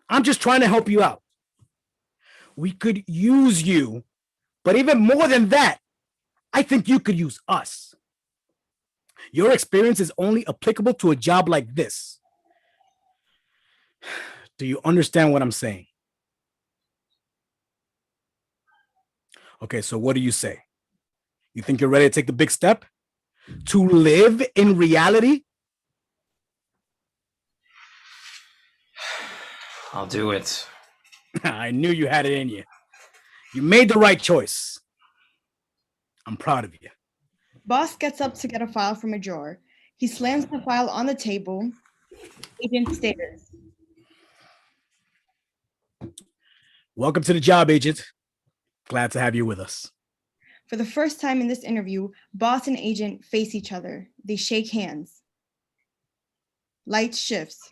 I'm just trying to help you out. We could use you, but even more than that, I think you could use us. Your experience is only applicable to a job like this. Do you understand what I'm saying? Okay, so what do you say? You think you're ready to take the big step? To live in reality? I'll do it. I knew you had it in you. You made the right choice. I'm proud of you. Boss gets up to get a file from a drawer. He slams the file on the table. Agent stares. Welcome to the job, Agent. Glad to have you with us. For the first time in this interview, boss and agent face each other. They shake hands. Light shifts.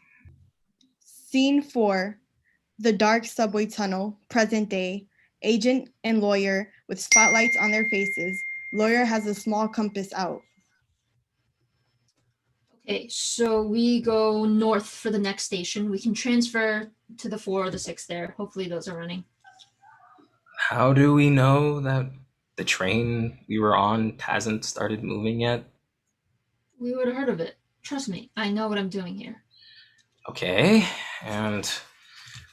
Scene 4, the dark subway tunnel, present day. Agent and lawyer with spotlights on their faces. Lawyer has a small compass out. Okay, so we go north for the next station. We can transfer to the 4 or the 6 there. Hopefully those are running. How do we know that the train we were on hasn't started moving yet? We would have heard of it. Trust me, I know what I'm doing here. Okay, and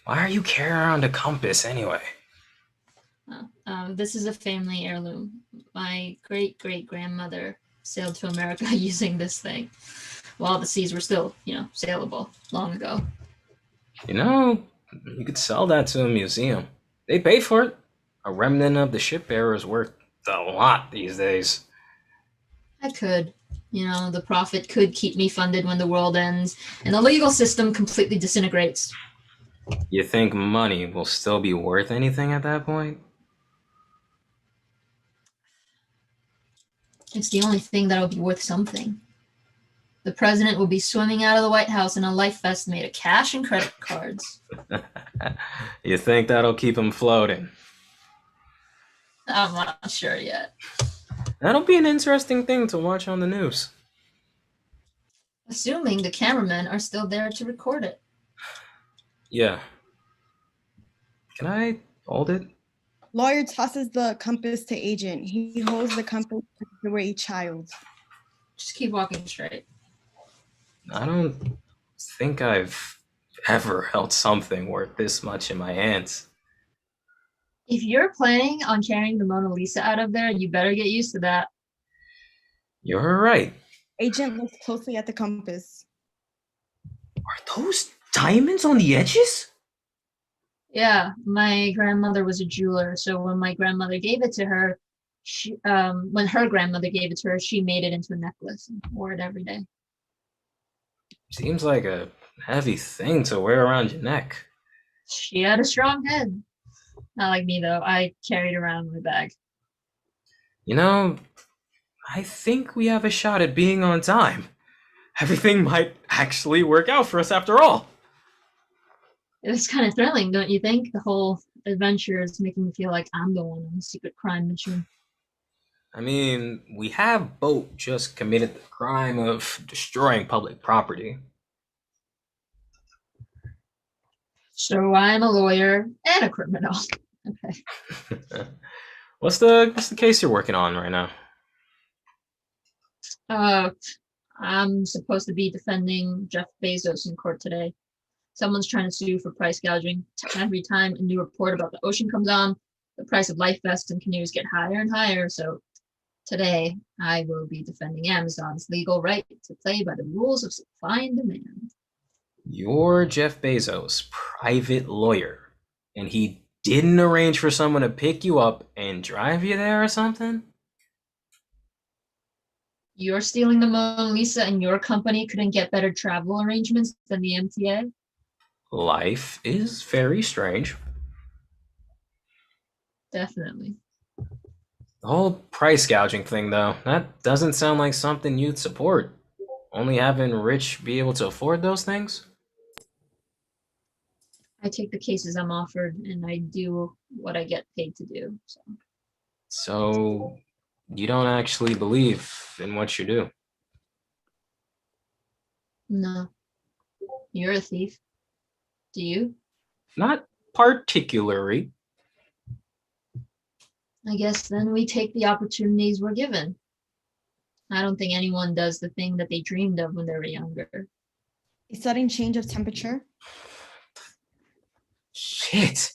why are you carrying around a compass anyway? This is a family heirloom. My great-great-grandmother sailed to America using this thing while the seas were still, sailable long ago. You could sell that to a museum. They pay for it. A remnant of the ship era is worth a lot these days. I could. The profit could keep me funded when the world ends and the legal system completely disintegrates. You think money will still be worth anything at that point? It's the only thing that'll be worth something. The president will be swimming out of the White House in a life vest made of cash and credit cards. You think that'll keep him floating? I'm not sure yet. That'll be an interesting thing to watch on the news. Assuming the cameramen are still there to record it. Yeah. Can I hold it? Lawyer tosses the compass to agent. He holds the compass to a child. Just keep walking straight. I don't think I've ever held something worth this much in my hands. If you're planning on carrying the Mona Lisa out of there, you better get used to that. You're right. Agent looks closely at the compass. Are those diamonds on the edges? Yeah, my grandmother was a jeweler, so when my grandmother gave it to her, when her grandmother gave it to her, she made it into a necklace and wore it every day. Seems like a heavy thing to wear around your neck. She had a strong head. Not like me, though. I carried around in my bag. I think we have a shot at being on time. Everything might actually work out for us after all. It was kind of thrilling, don't you think? The whole adventure is making me feel like I'm the one on the secret crime mission. I mean, we have both just committed the crime of destroying public property. So I'm a lawyer and a criminal. Okay. What's the case you're working on right now? I'm supposed to be defending Jeff Bezos in court today. Someone's trying to sue for price gouging. Every time a new report about the ocean comes on, the price of life vests and canoes get higher and higher. So today, I will be defending Amazon's legal right to play by the rules of supply and demand. You're Jeff Bezos' private lawyer, and he didn't arrange for someone to pick you up and drive you there or something? You're stealing the Mona Lisa and your company couldn't get better travel arrangements than the MTA? Life is very strange. Definitely. The whole price gouging thing, though, that doesn't sound like something you'd support. Only having rich be able to afford those things? I take the cases I'm offered and I do what I get paid to do. So you don't actually believe in what you do? No. You're a thief. Do you? Not particularly. I guess then we take the opportunities we're given. I don't think anyone does the thing that they dreamed of when they were younger. A sudden change of temperature. Shit.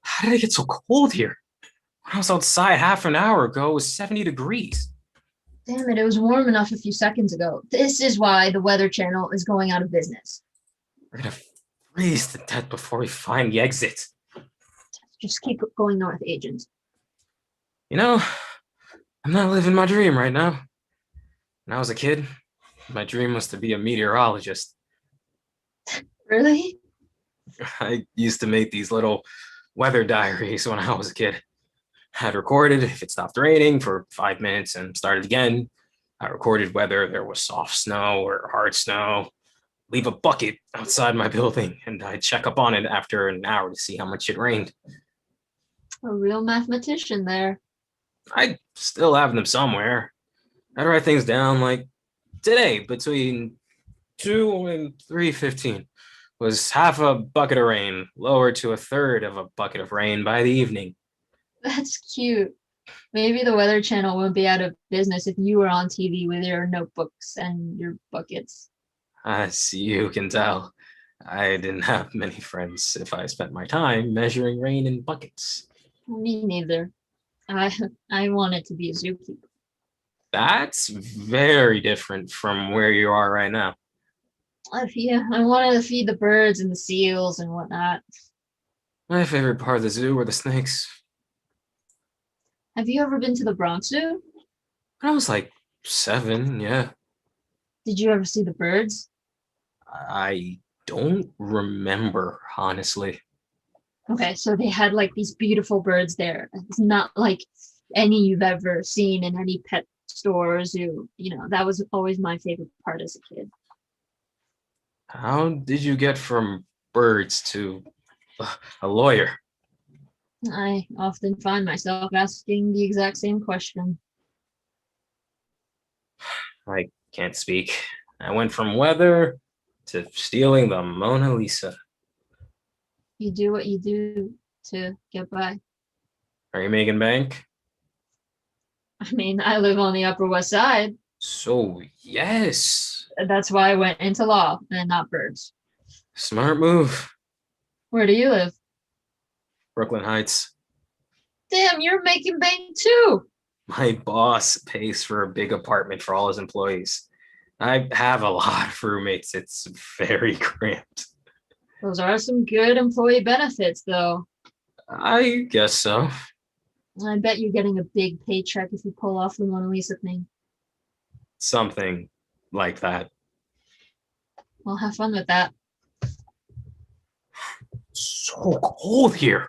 How did it get so cold here? When I was outside half an hour ago, it was 70 degrees. Damn it was warm enough a few seconds ago. This is why the Weather Channel is going out of business. We're gonna freeze to death before we find the exit. Just keep going north, Agent. I'm not living my dream right now. When I was a kid, my dream was to be a meteorologist. Really? I used to make these little weather diaries when I was a kid. I'd recorded if it stopped raining for 5 minutes and started again. I recorded whether there was soft snow or hard snow. Leave a bucket outside my building, and I'd check up on it after an hour to see how much it rained. A real mathematician there. I still have them somewhere. I'd write things down like today between 2 and 3:15 was half a bucket of rain, lowered to a third of a bucket of rain by the evening. That's cute. Maybe the Weather Channel wouldn't be out of business if you were on TV with your notebooks and your buckets. As you can tell, I didn't have many friends if I spent my time measuring rain in buckets. Me neither. I wanted to be a zookeeper. That's very different from where you are right now. Yeah, I wanted to feed the birds and the seals and whatnot. My favorite part of the zoo were the snakes. Have you ever been to the Bronx Zoo? I was like 7, yeah. Did you ever see the birds? I don't remember, honestly. Okay, so they had like these beautiful birds there. It's not like any you've ever seen in any pet store or zoo. You know, that was always my favorite part as a kid. How did you get from birds to a lawyer? I often find myself asking the exact same question. I can't speak. I went from weather to stealing the Mona Lisa. You do what you do to get by. Are you making bank? I mean, I live on the Upper West Side. So, yes. That's why I went into law and not birds. Smart move. Where do you live? Brooklyn Heights. Damn, you're making bank too. My boss pays for a big apartment for all his employees. I have a lot of roommates. It's very cramped. Those are some good employee benefits, though. I guess so. I bet you're getting a big paycheck if you pull off the Mona Lisa thing. Something like that. Well, have fun with that. So cold here.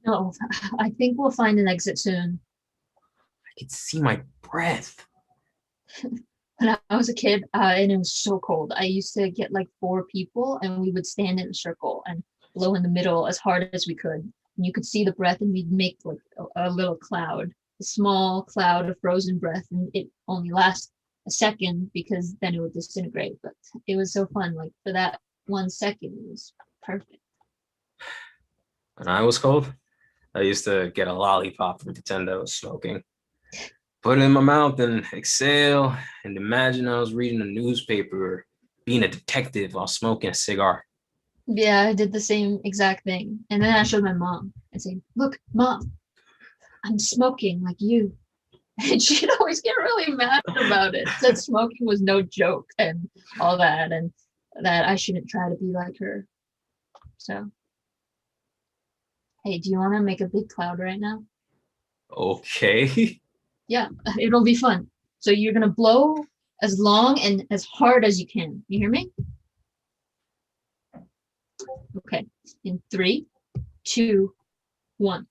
No, I think we'll find an exit soon. I can see my breath. When I was a kid, and it was so cold, I used to get like 4 people and we would stand in a circle and blow in the middle as hard as we could. And you could see the breath and we'd make like a little cloud, a small cloud of frozen breath. And it only lasts a second because then it would disintegrate. But it was so fun. Like for that 1 second, it was perfect. When I was cold, I used to get a lollipop and pretend I was smoking. Put it in my mouth and exhale and imagine I was reading a newspaper or being a detective while smoking a cigar. Yeah, I did the same exact thing. And then I showed my mom and said, "Look, Mom, I'm smoking like you." And she'd always get really mad about it. Said smoking was no joke and all that, and that I shouldn't try to be like her. So, hey, do you want to make a big cloud right now? Okay. Yeah, it'll be fun. So you're gonna blow as long and as hard as you can. You hear me? Okay. In 3, 2, 1.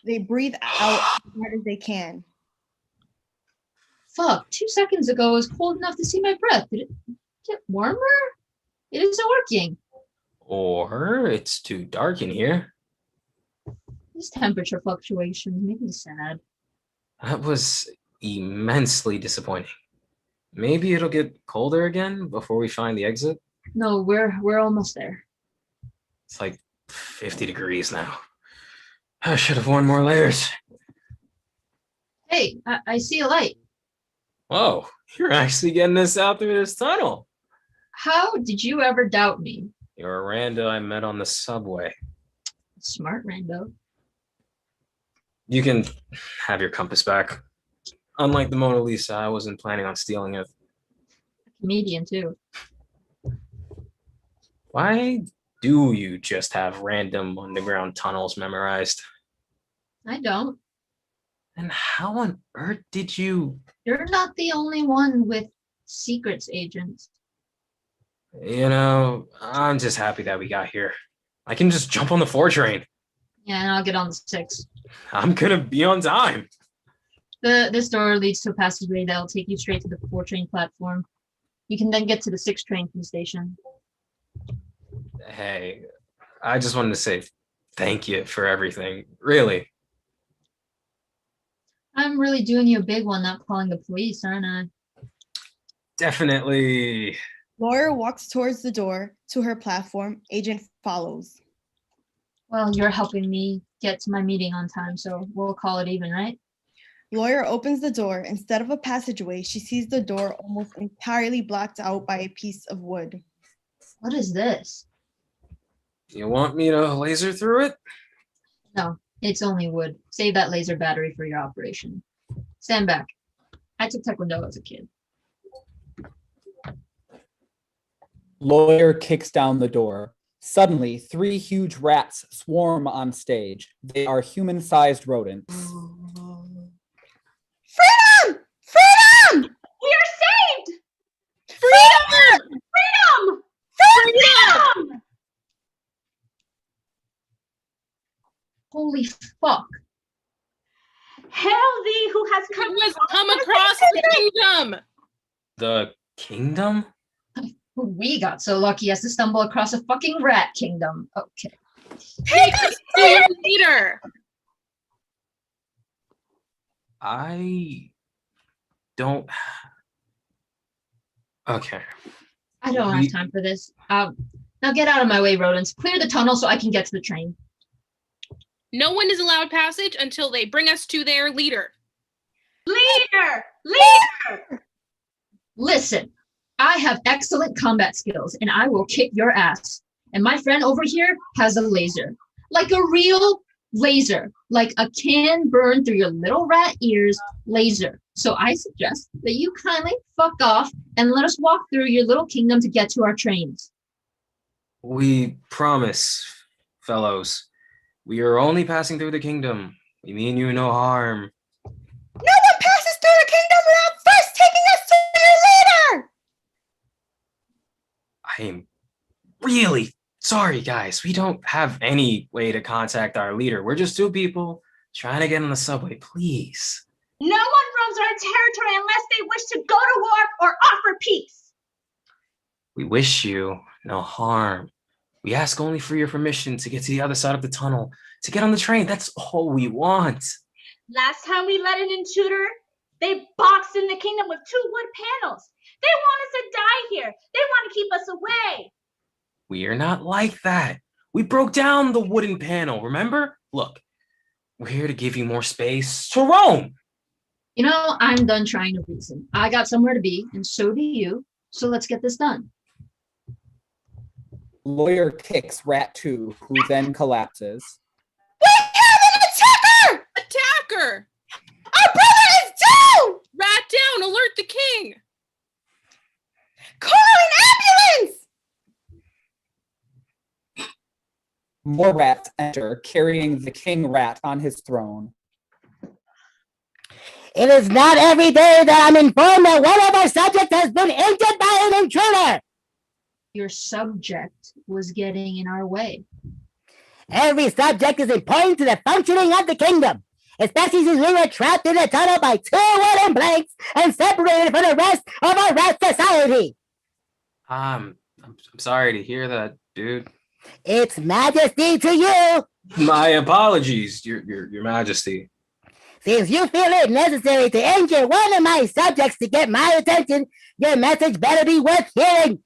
They breathe out as hard as they can. Fuck, 2 seconds ago it was cold enough to see my breath. Did it get warmer? It isn't working. Or it's too dark in here. These temperature fluctuations make me sad. That was immensely disappointing. Maybe it'll get colder again before we find the exit. No, we're almost there. It's like 50 degrees now. I should have worn more layers. Hey, I see a light. Whoa, you're actually getting us out through this tunnel. How did you ever doubt me? You're a rando I met on the subway. Smart rando. You can have your compass back. Unlike the Mona Lisa, I wasn't planning on stealing it. Comedian too. Why do you just have random underground tunnels memorized? I don't. And how on earth did you? You're not the only one with secrets agents. You know, I'm just happy that we got here. I can just jump on the 4 train. Yeah, and I'll get on the 6. I'm gonna be on time. This door leads to a passageway that'll take you straight to the 4 train platform. You can then get to the 6 train from the station. Hey, I just wanted to say Thank you for everything. Really. I'm really doing you a big one not calling the police, aren't I? Definitely. Lawyer walks towards the door to her platform. Agent follows. Well, you're helping me get to my meeting on time, so we'll call it even, right? Lawyer opens the door. Instead of a passageway, she sees the door almost entirely blocked out by a piece of wood. What is this? You want me to laser through it? No, it's only wood. Save that laser battery for your operation. Stand back. I took Taekwondo as a kid. Lawyer kicks down the door. Suddenly, 3 huge rats swarm on stage. They are human-sized rodents. Freedom! Freedom! We are saved! Freedom! Freedom! Freedom! Holy fuck. Hail thee who has Who has come across the kingdom? The kingdom? We got so lucky as to stumble across a fucking rat kingdom. Okay. Take us to your leader. I don't. Okay. I don't have time for this. Now get out of my way, rodents. Clear the tunnel so I can get to the train. No one is allowed passage until they bring us to their leader. Leader! Leader! Listen, I have excellent combat skills and I will kick your ass. And my friend over here has a laser. Like a real laser. Like a can burn through your little rat ears laser. So I suggest that you kindly fuck off and let us walk through your little kingdom to get to our trains. We promise, fellows. We are only passing through the kingdom. We mean you no harm. No one passes through the kingdom without first taking us to your leader! I am really sorry, guys. We don't have any way to contact our leader. We're just 2 people trying to get on the subway. Please. No one roams our territory unless they wish to go to war or offer peace. We wish you no harm. We ask only for your permission to get to the other side of the tunnel, to get on the train. That's all we want. Last time we let an intruder, they boxed in the kingdom with 2 wood panels. They want us to die here. They want to keep us away. We are not like that. We broke down the wooden panel, remember? Look, we're here to give you more space to roam. You know, I'm done trying to reason. I got somewhere to be, and so do you. So let's get this done. Lawyer kicks Rat 2, who then collapses. We have an attacker! Attacker! Our brother is down! Rat down, alert the king! Call an ambulance! More rats enter, carrying the king rat on his throne. It is not every day that I'm informed that one of our subjects has been injured by an intruder. Your subject was getting in our way. Every subject is important to the functioning of the kingdom, especially since we were trapped in a tunnel by 2 wooden planks and separated from the rest of our rat society. I'm sorry to hear that, dude. It's majesty to you. My apologies, your majesty. Since you feel it necessary to injure one of my subjects to get my attention, your message better be worth hearing.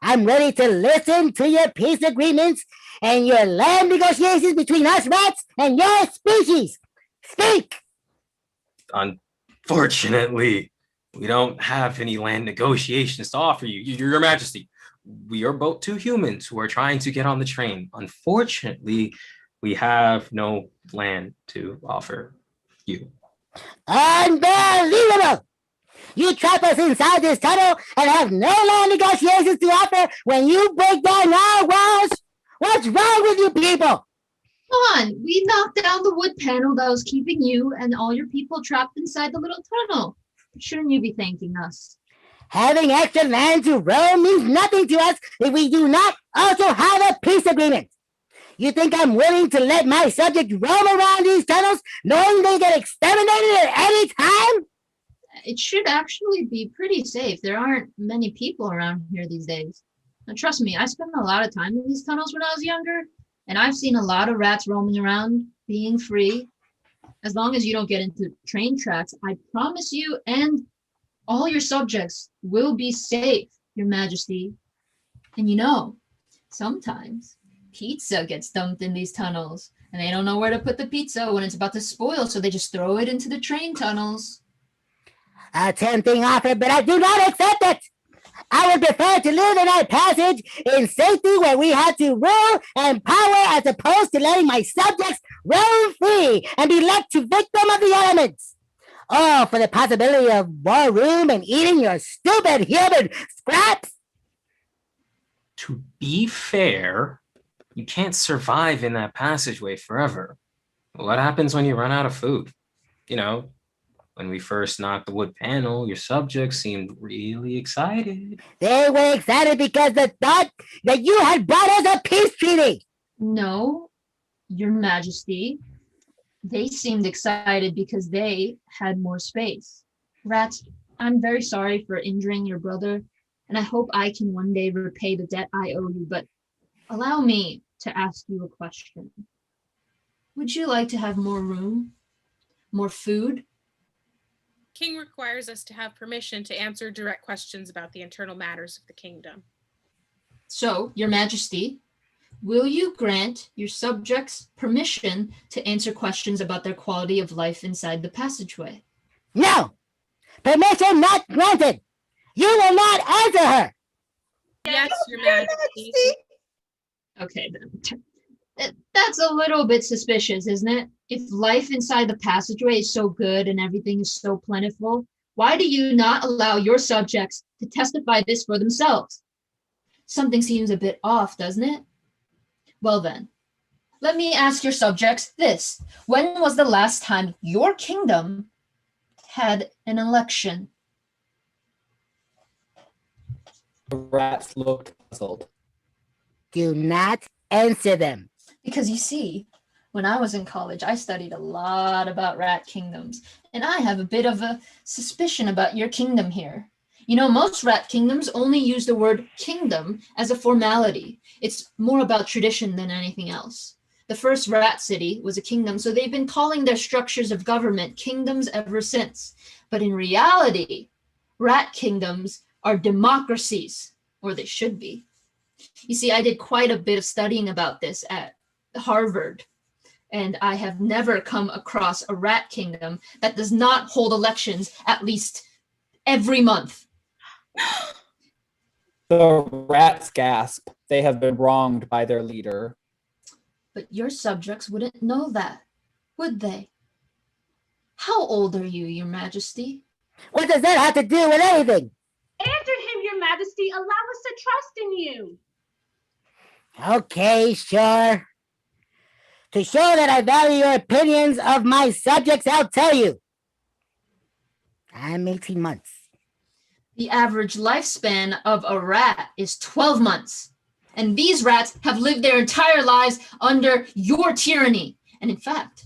I'm ready to listen to your peace agreements and your land negotiations between us rats and your species. Speak! Unfortunately, we don't have any land negotiations to offer you, your majesty. We are both 2 humans who are trying to get on the train. Unfortunately, we have no land to offer you. Unbelievable! You trap us inside this tunnel and have no land negotiations to offer when you break down our walls? What's wrong with you people? Come on, we knocked down the wood panel that was keeping you and all your people trapped inside the little tunnel. Shouldn't you be thanking us? Having extra land to roam means nothing to us if we do not also have a peace agreement. You think I'm willing to let my subject roam around these tunnels knowing they get exterminated at any time? It should actually be pretty safe. There aren't many people around here these days. Now, trust me, I spent a lot of time in these tunnels when I was younger, And I've seen a lot of rats roaming around, being free. As long as you don't get into train tracks, I promise you and all your subjects will be safe, Your Majesty. And you know, sometimes pizza gets dumped in these tunnels, and they don't know where to put the pizza when it's about to spoil, so they just throw it into the train tunnels. A tempting offer, but I do not accept it. I would prefer to live in that passage in safety where we have to rule and power as opposed to letting my subjects roam free and be left to victim of the elements. Oh, for the possibility of more room and eating your stupid human scraps. To be fair, you can't survive in that passageway forever. What happens when you run out of food? You know, when we first knocked the wood panel, your subjects seemed really excited. They were excited because the thought that you had brought us a peace treaty. No, Your Majesty. They seemed excited because they had more space. Rats, I'm very sorry for injuring your brother, and I hope I can one day repay the debt I owe you, but allow me to ask you a question. Would you like to have more room? More food? King requires us to have permission to answer direct questions about the internal matters of the kingdom. So, Your Majesty, will you grant your subjects permission to answer questions about their quality of life inside the passageway? No! Permission not granted! You will not answer her! Yes, Your Majesty. Okay, then. That's a little bit suspicious, isn't it? If life inside the passageway is so good and everything is so plentiful, why do you not allow your subjects to testify this for themselves? Something seems a bit off, doesn't it? Well then, let me ask your subjects this. When was the last time your kingdom had an election? The rats looked puzzled. Do not answer them. Because you see, when I was in college, I studied a lot about rat kingdoms, and I have a bit of a suspicion about your kingdom here. You know, most rat kingdoms only use the word kingdom as a formality. It's more about tradition than anything else. The first rat city was a kingdom, so they've been calling their structures of government kingdoms ever since. But in reality, rat kingdoms are democracies, or they should be. You see, I did quite a bit of studying about this at Harvard, and I have never come across a rat kingdom that does not hold elections at least every month. The rats gasp. They have been wronged by their leader. But your subjects wouldn't know that, would they? How old are you, Your Majesty? What does that have to do with anything? Answer him, Your Majesty. Allow us to trust in you. Okay, sure. To show that I value your opinions of my subjects, I'll tell you. I'm 18 months. The average lifespan of a rat is 12 months. And these rats have lived their entire lives under your tyranny. And in fact,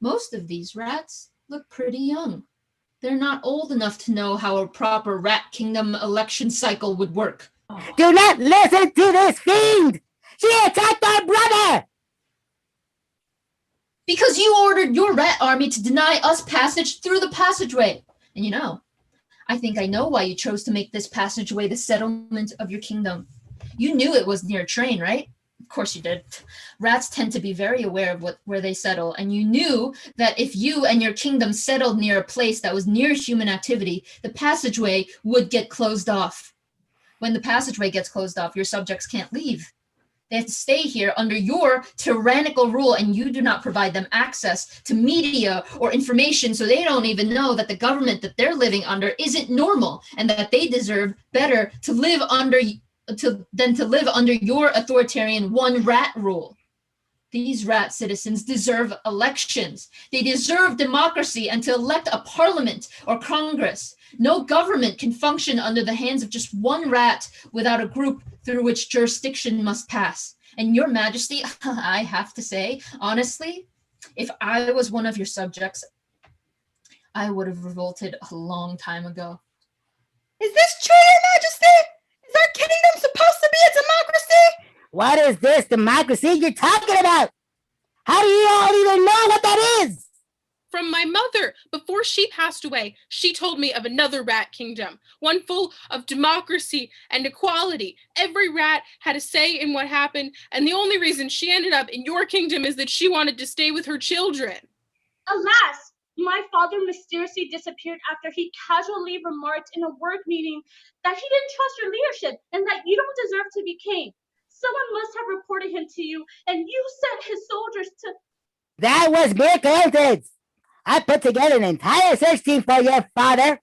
most of these rats look pretty young. They're not old enough to know how a proper rat kingdom election cycle would work. Do not listen to this fiend! She attacked our brother! Because you ordered your rat army to deny us passage through the passageway. And you know, I think I know why you chose to make this passageway the settlement of your kingdom. You knew it was near a train, right? Of course you did. Rats tend to be very aware of where they settle, and you knew that if you and your kingdom settled near a place that was near human activity, the passageway would get closed off. When the passageway gets closed off, your subjects can't leave. They have to stay here under your tyrannical rule, and you do not provide them access to media or information, so they don't even know that the government that they're living under isn't normal, and that they deserve better to live under than to live under your authoritarian one rat rule. These rat citizens deserve elections. They deserve democracy and to elect a parliament or Congress. No government can function under the hands of just one rat without a group through which jurisdiction must pass. And Your Majesty, I have to say, honestly, if I was one of your subjects, I would have revolted a long time ago. Is this true, Your Majesty? Is our kingdom supposed to be a democracy? What is this democracy you're talking about? How do you all even know what that is? From my mother. Before she passed away, she told me of another rat kingdom, one full of democracy and equality. Every rat had a say in what happened, and the only reason she ended up in your kingdom is that she wanted to stay with her children. Alas, my father mysteriously disappeared after he casually remarked in a work meeting that he didn't trust your leadership and that you don't deserve to be king. Someone must have reported him to you, and you sent his soldiers to... That was mere coincidence. I put together an entire search team for your father,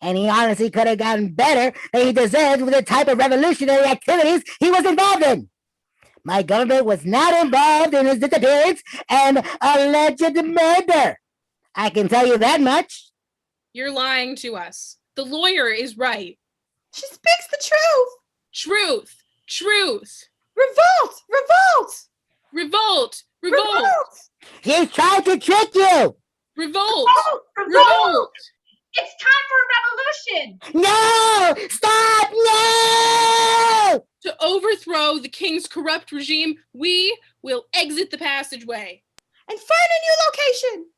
and he honestly could have gotten better than he deserved with the type of revolutionary activities he was involved in. My government was not involved in his disappearance and alleged murder. I can tell you that much. You're lying to us. The lawyer is right. She speaks the truth. Truth. Truth. Revolt! Revolt! Revolt. Revolt. He's trying to trick you. Revolt. Revolt! It's time for a revolution! No! Stop! No! To overthrow the king's corrupt regime, we will exit the passageway. And find a new location.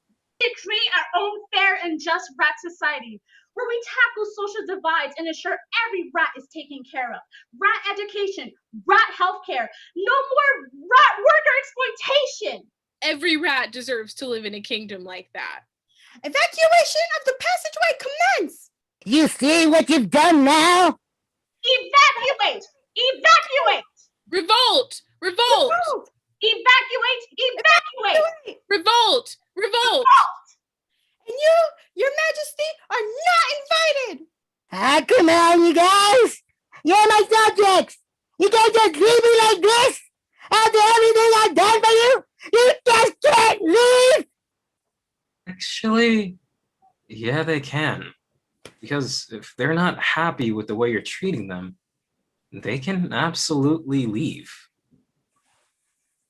To create our own fair and just rat society, where we tackle social divides and ensure every rat is taken care of. Rat education, rat healthcare, no more rat worker exploitation! Every rat deserves to live in a kingdom like that. Evacuation of the passageway commence. You see what you've done now? Evacuate! Evacuate! Revolt! Revolt! Revolt! Evacuate! Evacuate! Revolt! Revolt! And you, your majesty, are not invited. Ah, come on, you guys. You're my subjects. You can't just leave me like this. After everything I've done for you, you just can't leave. Actually, yeah, they can. Because if they're not happy with the way you're treating them, they can absolutely leave.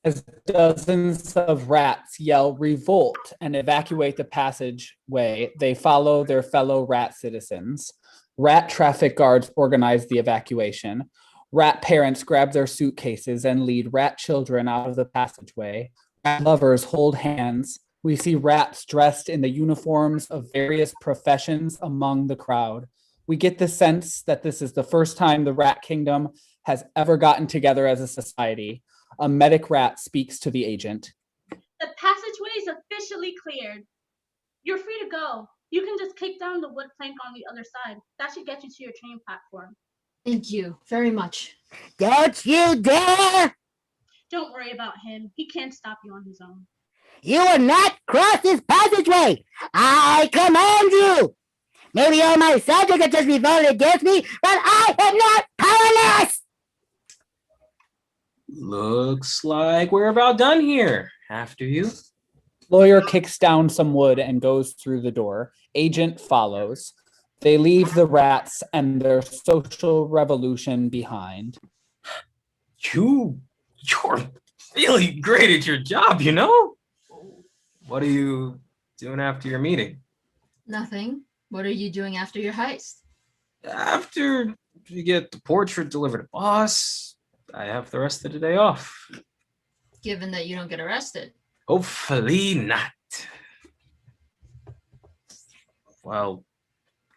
As dozens of rats yell revolt and evacuate the passageway, they follow their fellow rat citizens. Rat traffic guards organize the evacuation. Rat parents grab their suitcases and lead rat children out of the passageway. Rat lovers hold hands. We see rats dressed in the uniforms of various professions among the crowd. We get the sense that this is the first time the Rat Kingdom has ever gotten together as a society. A medic rat speaks to the agent. The passageway is officially cleared. You're free to go. You can just kick down the wood plank on the other side. That should get you to your train platform. Thank you very much. Don't you dare! Don't worry about him. He can't stop you on his own. You will not cross this passageway. I command you. Maybe all my subjects have just revolted against me, but I am not powerless. Looks like we're about done here. After you. Lawyer kicks down some wood and goes through the door. Agent follows. They leave the rats and their social revolution behind. You're really great at your job, you know? What are you doing after your meeting? Nothing. What are you doing after your heist? After you get the portrait delivered to boss, I have the rest of the day off. Given that you don't get arrested. Hopefully not. Well,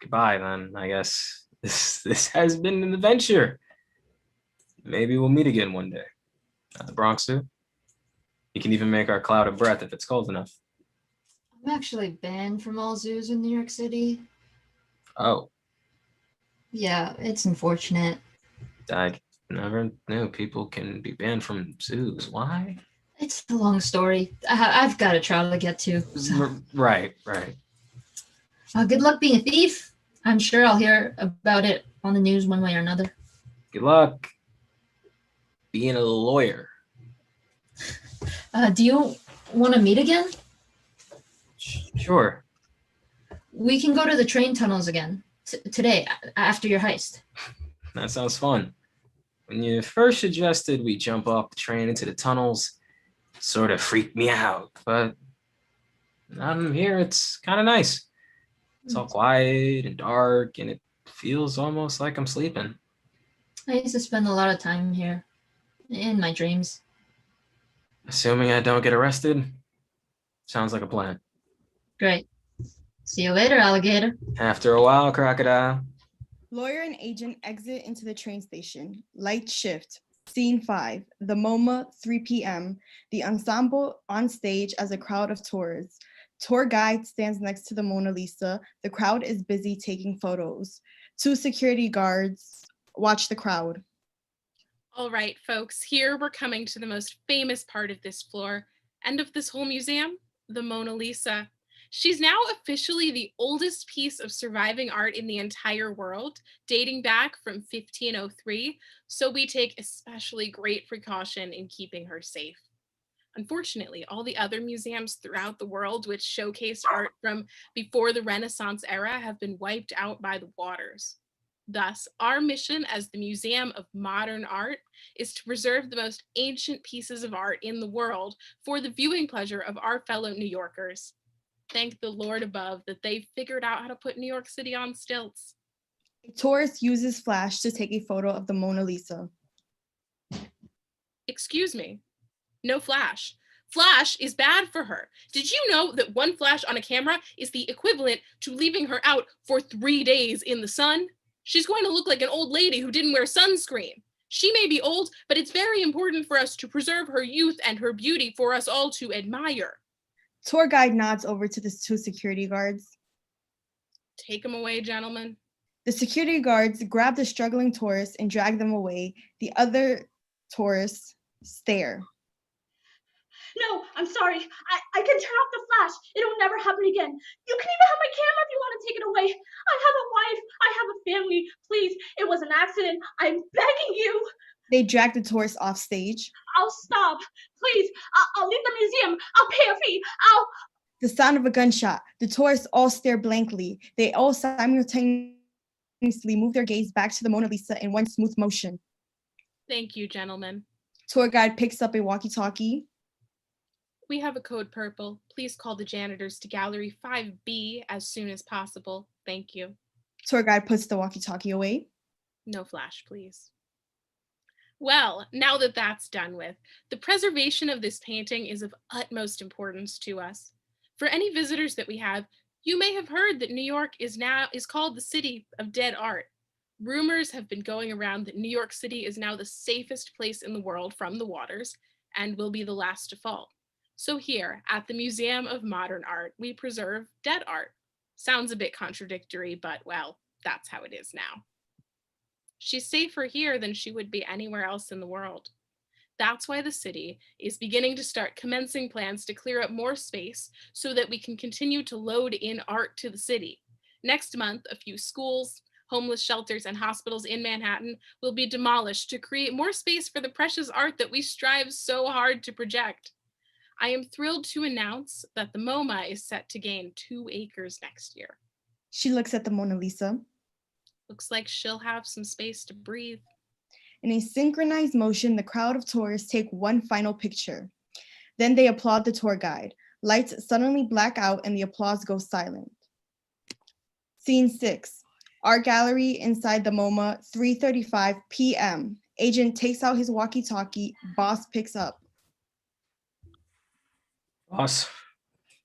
goodbye then, I guess. This has been an adventure. Maybe we'll meet again one day. At the Bronx Zoo. You can even make our cloud of breath if it's cold enough. I'm actually banned from all zoos in New York City. Oh, Yeah, it's unfortunate. I never knew people can be banned from zoos. Why? It's a long story. I've got a trial to get to. So. Right. Good luck being a thief. I'm sure I'll hear about it on the news one way or another. Good luck being a lawyer. Do you want to meet again? Sure. We can go to the train tunnels again today after your heist. That sounds fun. When you first suggested we jump off the train into the tunnels, it sort of freaked me out. But now I'm here, it's kind of nice. It's all quiet and dark, and it feels almost like I'm sleeping. I used to spend a lot of time here. In my dreams. Assuming I don't get arrested, sounds like a plan. Great. See you later, alligator. After a while, crocodile. Lawyer and agent exit into the train station. Light shift. Scene 5. The MoMA, 3 p.m. The ensemble on stage as a crowd of tourists. Tour guide stands next to the Mona Lisa. The crowd is busy taking photos. 2 security guards watch the crowd. All right, folks, here we're coming to the most famous part of this floor and of this whole museum, the Mona Lisa. She's now officially the oldest piece of surviving art in the entire world, dating back from 1503, so we take especially great precaution in keeping her safe. Unfortunately, all the other museums throughout the world which showcased art from before the Renaissance era have been wiped out by the waters. Thus, our mission as the Museum of Modern Art is to preserve the most ancient pieces of art in the world for the viewing pleasure of our fellow New Yorkers. Thank the Lord above that they figured out how to put New York City on stilts. A tourist uses flash to take a photo of the Mona Lisa. Excuse me, no flash. Flash is bad for her. Did you know that one flash on a camera is the equivalent to leaving her out for 3 days in the sun? She's going to look like an old lady who didn't wear sunscreen. She may be old, but it's very important for us to preserve her youth and her beauty for us all to admire. Tour guide nods over to the 2 security guards. Take them away, gentlemen. The security guards grab the struggling tourists and drag them away. The other tourists stare. No, I'm sorry. I can turn off the flash. It'll never happen again. You can even have my camera if you want to take it away. I have a wife. I have a family. Please, it was an accident. I'm begging you. They drag the tourists off stage. I'll stop. Please, I'll leave the museum. I'll pay a fee. The sound of a gunshot. The tourists all stare blankly. They all simultaneously move their gaze back to the Mona Lisa in one smooth motion. Thank you, gentlemen. Tour guide picks up a walkie-talkie. We have a code purple. Please call the janitors to gallery 5B as soon as possible. Thank you. Tour guide puts the walkie-talkie away. No flash, please. Well, now that that's done with, the preservation of this painting is of utmost importance to us. For any visitors that we have, you may have heard that New York is called the city of dead art. Rumors have been going around that New York City is now the safest place in the world from the waters and will be the last to fall. So here, at the Museum of Modern Art, we preserve dead art. Sounds a bit contradictory, but well, that's how it is now. She's safer here than she would be anywhere else in the world. That's why the city is beginning to start commencing plans to clear up more space so that we can continue to load in art to the city. Next month, a few schools, homeless shelters, and hospitals in Manhattan will be demolished to create more space for the precious art that we strive so hard to project. I am thrilled to announce that the MoMA is set to gain 2 acres next year. She looks at the Mona Lisa. Looks like she'll have some space to breathe. In a synchronized motion, the crowd of tourists take one final picture. Then they applaud the tour guide. Lights suddenly black out and the applause goes silent. Scene 6. Art gallery inside the MoMA, 3:35 p.m. Agent takes out his walkie-talkie. Boss picks up.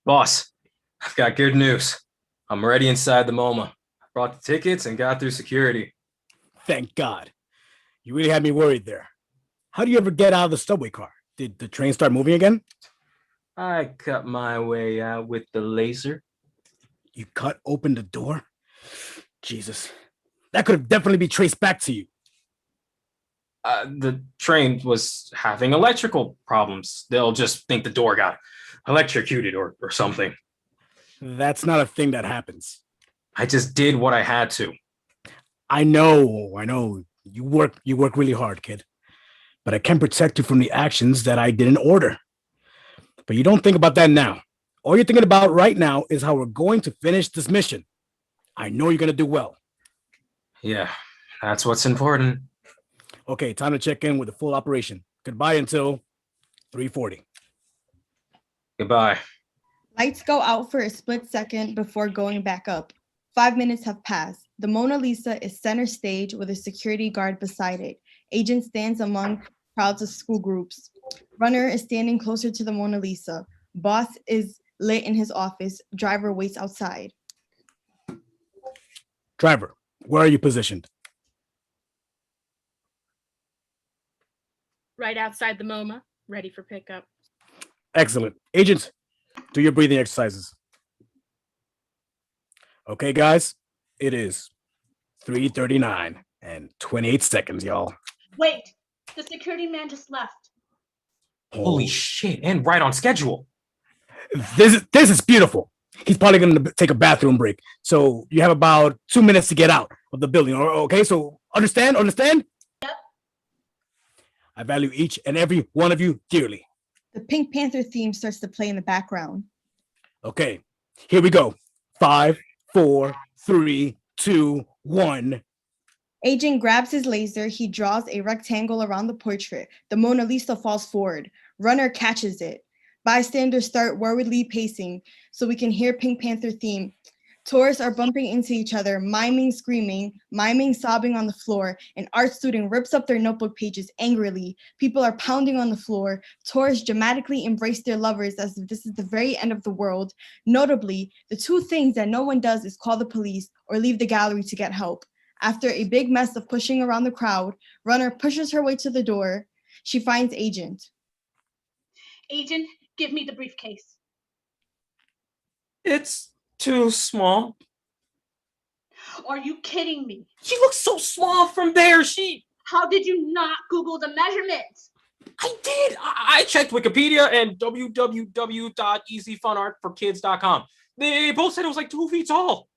Boss, I've got good news. I'm already inside the MoMA. I brought the tickets and got through security. Thank God. You really had me worried there. How do you ever get out of the subway car? Did the train start moving again? I cut my way out with the laser. You cut open the door? Jesus, that could have definitely been traced back to you. The train was having electrical problems. They'll just think the door got electrocuted or something. That's not a thing that happens. I just did what I had to. I know. You work really hard, kid. But I can't protect you from the actions that I didn't order. But you don't think about that now. All you're thinking about right now is how we're going to finish this mission. I know you're going to do well. Yeah, that's what's important. Okay, time to check in with the full operation. Goodbye until 3:40. Goodbye. Lights go out for a split second before going back up. 5 minutes have passed. The Mona Lisa is center stage with a security guard beside it. Agent stands among crowds of school groups. Runner is standing closer to the Mona Lisa. Boss is lit in his office. Driver waits outside. Driver, where are you positioned? Right outside the MoMA, ready for pickup. Excellent. Agents, do your breathing exercises. Okay, guys, it is 3:39 and 28 seconds, y'all. Wait, the security man just left. Holy shit, and right on schedule. This is beautiful. He's probably going to take a bathroom break. So you have about 2 minutes to get out of the building. Okay, so understand? Yep. I value each and every one of you dearly. The Pink Panther theme starts to play in the background. Okay, here we go. 5, 4, 3, 2, 1. Agent grabs his laser. He draws a rectangle around the portrait. The Mona Lisa falls forward. Runner catches it. Bystanders start worriedly pacing so we can hear Pink Panther theme. Tourists are bumping into each other, miming, screaming, miming, sobbing on the floor. An art student rips up their notebook pages angrily. People are pounding on the floor. Tourists dramatically embrace their lovers as if this is the very end of the world. Notably, the two things that no one does is call the police or leave the gallery to get help. After a big mess of pushing around the crowd, Runner pushes her way to the door. She finds Agent. Agent, give me the briefcase. It's too small. Are you kidding me? She looks so small from there. How did you not Google the measurements? I did. I checked Wikipedia and www.easyfunartforkids.com. They both said it was like 2 feet tall.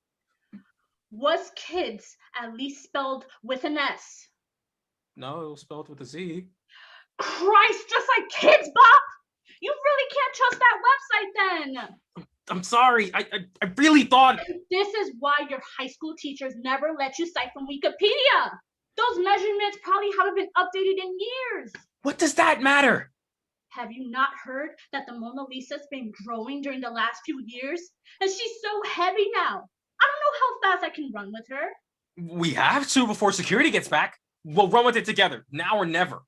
Was kids at least spelled with an S? No, it was spelled with a Z. Christ, just like Kids Bop? You really can't trust that website then. I'm sorry. I really thought. This is why your high school teachers never let you cite from Wikipedia. Those measurements probably haven't been updated in years. What does that matter? Have you not heard that the Mona Lisa's been growing during the last few years? And she's so heavy now. I don't know how fast I can run with her. We have to before security gets back. We'll run with it together, now or never.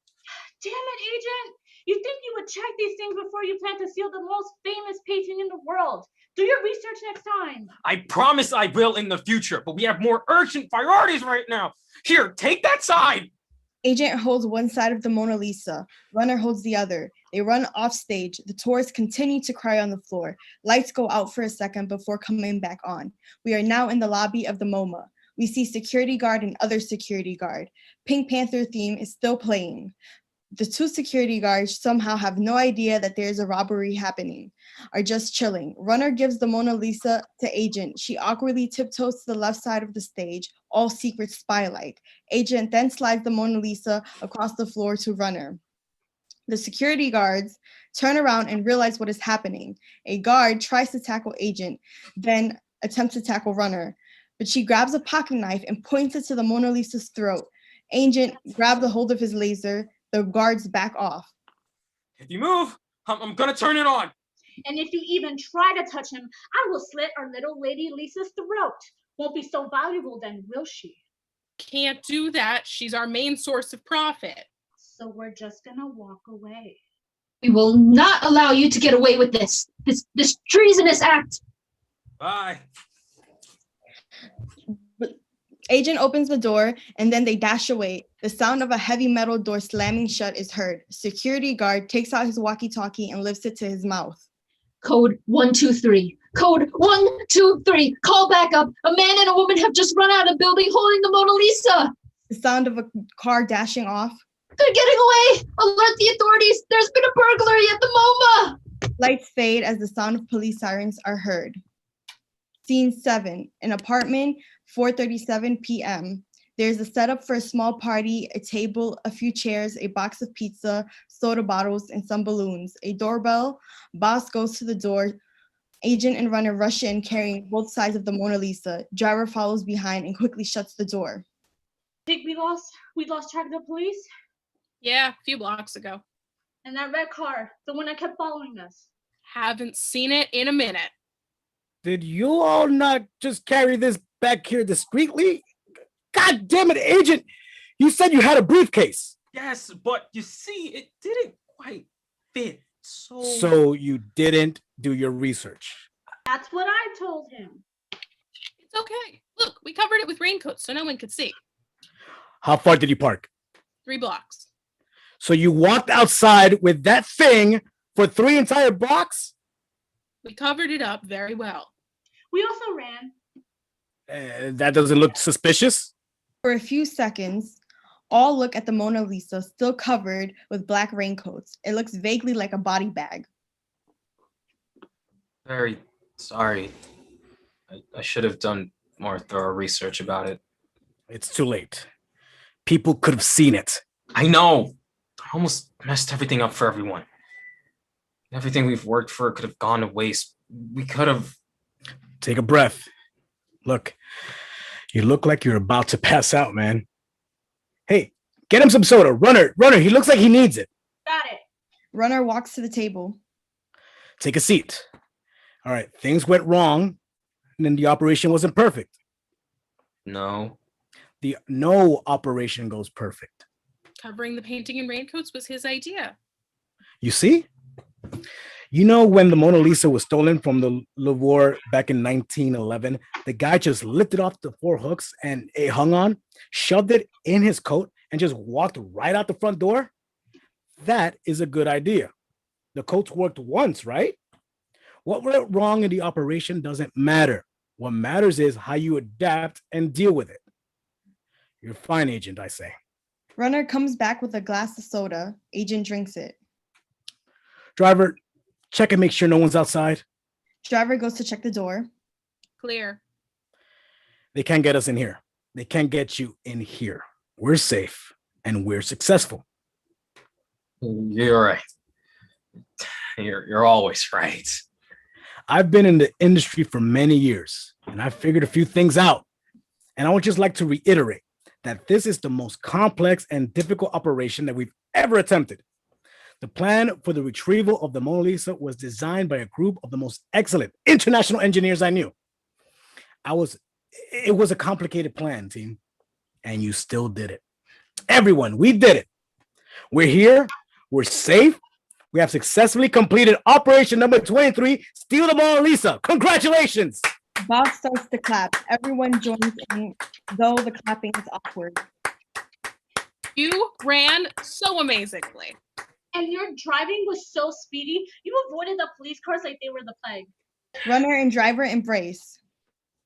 Damn it, Agent. You think you would check these things before you plan to steal the most famous painting in the world. Do your research next time. I promise I will in the future, but we have more urgent priorities right now. Here, take that side. Agent holds one side of the Mona Lisa. Runner holds the other. They run off stage. The tourists continue to cry on the floor. Lights go out for a second before coming back on. We are now in the lobby of the MoMA. We see security guard and other security guard. Pink Panther theme is still playing. The two security guards somehow have no idea that there is a robbery happening, are just chilling. Runner gives the Mona Lisa to Agent. She awkwardly tiptoes to the left side of the stage, all secret spy-like. Agent then slides the Mona Lisa across the floor to Runner. The security guards turn around and realize what is happening. A guard tries to tackle Agent, then attempts to tackle Runner, but she grabs a pocket knife and points it to the Mona Lisa's throat. Agent grabs a hold of his laser. The guards back off. If you move, I'm gonna turn it on. And if you even try to touch him, I will slit our little lady Lisa's throat. Won't be so valuable then, will she? Can't do that. She's our main source of profit. So we're just gonna walk away. We will not allow you to get away with this treasonous act. Bye. Agent opens the door and then they dash away. The sound of a heavy metal door slamming shut is heard. Security guard takes out his walkie-talkie and lifts it to his mouth. Code 123. Code 123. Call back up. A man and a woman have just run out of the building holding the Mona Lisa. The sound of a car dashing off. They're getting away. Alert the authorities. There's been a burglary at the MoMA. Lights fade as the sound of police sirens are heard. Scene 7, an apartment, 4:37 p.m. There's a setup for a small party, a table, a few chairs, a box of pizza, soda bottles, and some balloons. A doorbell. Boss goes to the door. Agent and Runner rush in, carrying both sides of the Mona Lisa. Driver follows behind and quickly shuts the door. Think we lost track of the police? Yeah, a few blocks ago. And that red car, the one that kept following us. Haven't seen it in a minute. Did you all not just carry this back here discreetly? God damn it, Agent! You said you had a briefcase. Yes, but you see, it didn't quite fit. So you didn't do your research. That's what I told him. It's okay. Look, we covered it with raincoats so no one could see. How far did you park? 3 blocks. So you walked outside with that thing for 3 entire blocks? We covered it up very well. We also ran. That doesn't look suspicious. For a few seconds, all look at the Mona Lisa still covered with black raincoats. It looks vaguely like a body bag. Very sorry. I should have done more thorough research about it. It's too late. People could have seen it. I know. I almost messed everything up for everyone. Everything we've worked for could have gone to waste. We could have. Take a breath. Look, you look like you're about to pass out, man. Hey, get him some soda. Runner, he looks like he needs it. Got it. Runner walks to the table. Take a seat. All right, things went wrong, and then the operation wasn't perfect. No. No operation goes perfect. Covering the painting in raincoats was his idea. You see? You know, when the Mona Lisa was stolen from the Louvre back in 1911, the guy just lifted off the 4 hooks and it hung on, shoved it in his coat, and just walked right out the front door? That is a good idea. The coats worked once, right? What went wrong in the operation doesn't matter. What matters is how you adapt and deal with it. You're fine, Agent, I say. Runner comes back with a glass of soda. Agent drinks it. Driver, check and make sure no one's outside. Driver goes to check the door. Clear. They can't get us in here. They can't get you in here. We're safe and we're successful. You're right. You're always right. I've been in the industry for many years and I figured a few things out. And I would just like to reiterate that this is the most complex and difficult operation that we've ever attempted. The plan for the retrieval of the Mona Lisa was designed by a group of the most excellent international engineers I knew. It was a complicated plan, team, and you still did it. Everyone, we did it. We're here, we're safe, we have successfully completed operation number 23, Steal the Mona Lisa. Congratulations! Bob starts to clap. Everyone joins in, though the clapping is awkward. You ran so amazingly. And your driving was so speedy, you avoided the police cars like they were the plague. Runner and driver embrace.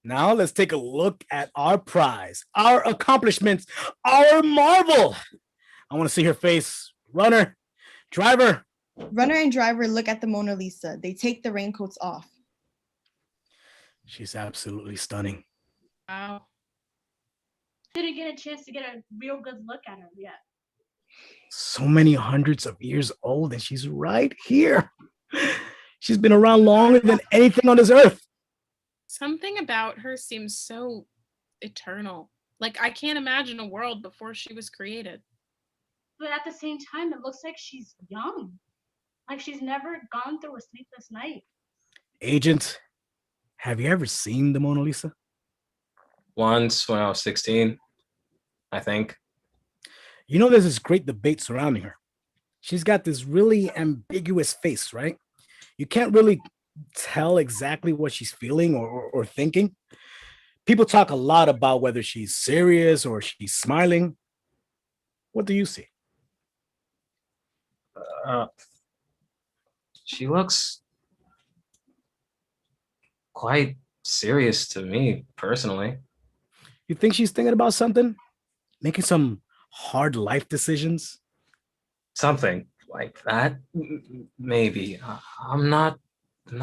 Now let's take a look at our prize, our accomplishments, our marvel. I want to see her face. Runner, driver. Runner and driver look at the Mona Lisa. They take the raincoats off. She's absolutely stunning. Wow. Didn't get a chance to get a real good look at her yet. So many hundreds of years old, and she's right here. She's been around longer than anything on this earth. Something about her seems so eternal. Like, I can't imagine a world before she was created. But at the same time, it looks like she's young. Like she's never gone through a sleepless night. Agent, have you ever seen the Mona Lisa? Once when I was 16, I think. You know, there's this great debate surrounding her. She's got this really ambiguous face, right? You can't really tell exactly what she's feeling or thinking. People talk a lot about whether she's serious or she's smiling. What do you see? She looks quite serious to me, personally. You think she's thinking about something? Making some hard life decisions? Something like that, maybe. I'm not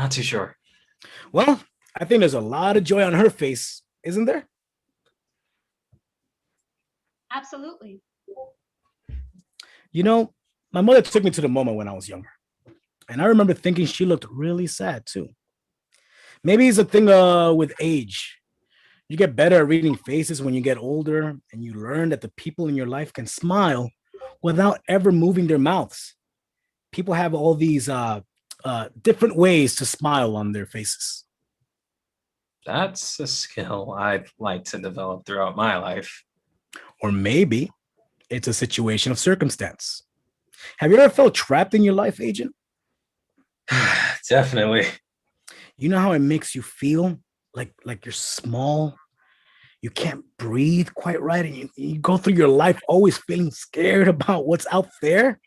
too sure. Well, I think there's a lot of joy on her face, isn't there? Absolutely. You know, my mother took me to the MoMA when I was younger, and I remember thinking she looked really sad too. Maybe it's a thing with age. You get better at reading faces when you get older, and you learn that the people in your life can smile without ever moving their mouths. People have all these different ways to smile on their faces. That's a skill I'd like to develop throughout my life. Or maybe It's a situation of circumstance. Have you ever felt trapped in your life, Agent? Definitely. You know how it makes you feel? Like you're small. You can't breathe quite right. And you go through your life always feeling scared about what's out there.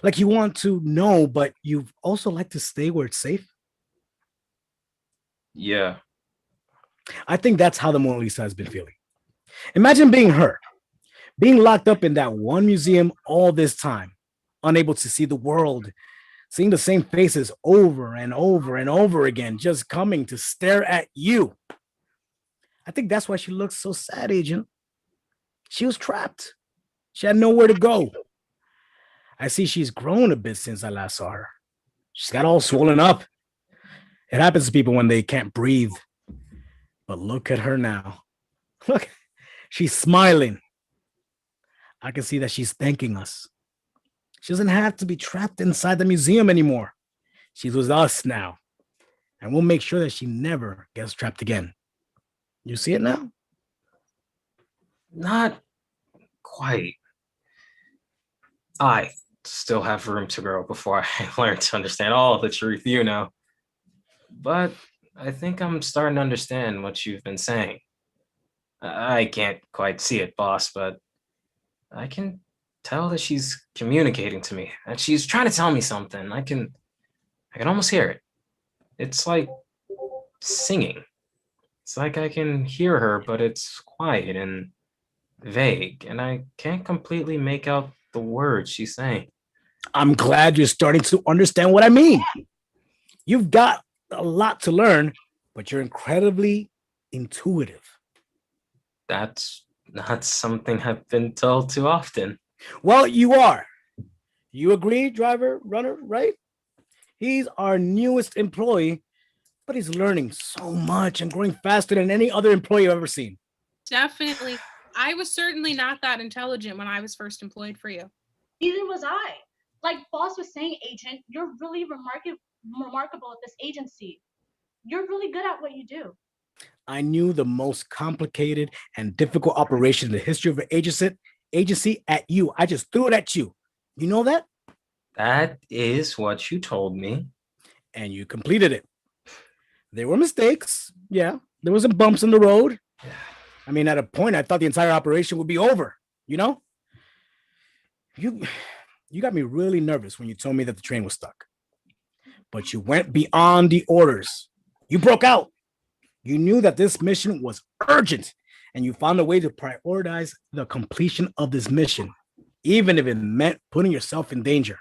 Like you want to know, but you also like to stay where it's safe. Yeah. I think that's how the Mona Lisa has been feeling. Imagine being her, being locked up in that one museum all this time, unable to see the world, seeing the same faces over and over and over again, just coming to stare at you. I think that's why she looks so sad, Agent. She was trapped. She had nowhere to go. I see she's grown a bit since I last saw her. She's got all swollen up. It happens to people when they can't breathe. But look at her now. Look, she's smiling. I can see that she's thanking us. She doesn't have to be trapped inside the museum anymore. She's with us now. And we'll make sure that she never gets trapped again. You see it now? Not quite. I still have room to grow before I learn to understand all the truth you know. But I think I'm starting to understand what you've been saying. I can't quite see it, boss, but I can tell that she's communicating to me, that she's trying to tell me something. I can almost hear it. It's like singing. It's like I can hear her, but it's quiet and vague, and I can't completely make out the words she's saying. I'm glad you're starting to understand what I mean. You've got a lot to learn, but you're incredibly intuitive. That's not something I've been told too often. Well, you are. You agree, driver, runner, right? He's our newest employee, but he's learning so much and growing faster than any other employee I've ever seen. Definitely. I was certainly not that intelligent when I was first employed for you. Neither was I. Like boss was saying, Agent, you're really remarkable at this agency. You're really good at what you do. I knew the most complicated and difficult operation in the history of an agency at you. I just threw it at you. You know that? That is what you told me. And you completed it. There were mistakes. Yeah, there were some bumps in the road. I mean, at a point, I thought the entire operation would be over, you know? You got me really nervous when you told me that the train was stuck. But you went beyond the orders. You broke out. You knew that this mission was urgent, and you found a way to prioritize the completion of this mission, even if it meant putting yourself in danger.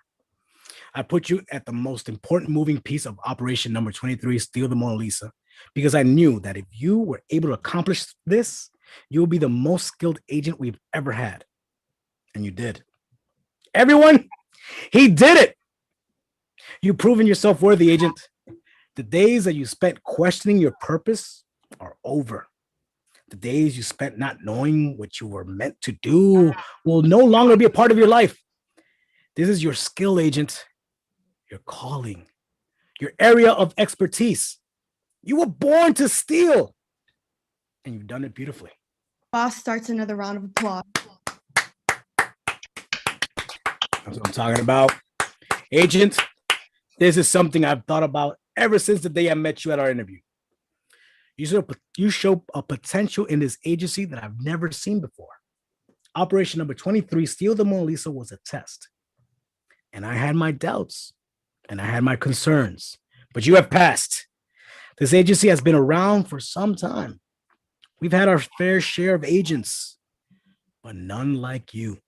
I put you at the most important moving piece of Operation Number 23, Steal the Mona Lisa, because I knew that if you were able to accomplish this, you will be the most skilled agent we've ever had. And you did. Everyone, he did it. You've proven yourself worthy, Agent. The days that you spent questioning your purpose are over. The days you spent not knowing what you were meant to do will no longer be a part of your life. This is your skill, Agent, your calling, your area of expertise. You were born to steal, and you've done it beautifully. Boss starts another round of applause. That's what I'm talking about. Agent, this is something I've thought about ever since the day I met you at our interview. You show a potential in this agency that I've never seen before. Operation Number 23, Steal the Mona Lisa, was a test. And I had my doubts and I had my concerns, but you have passed. This agency has been around for some time. We've had our fair share of agents, but none like you.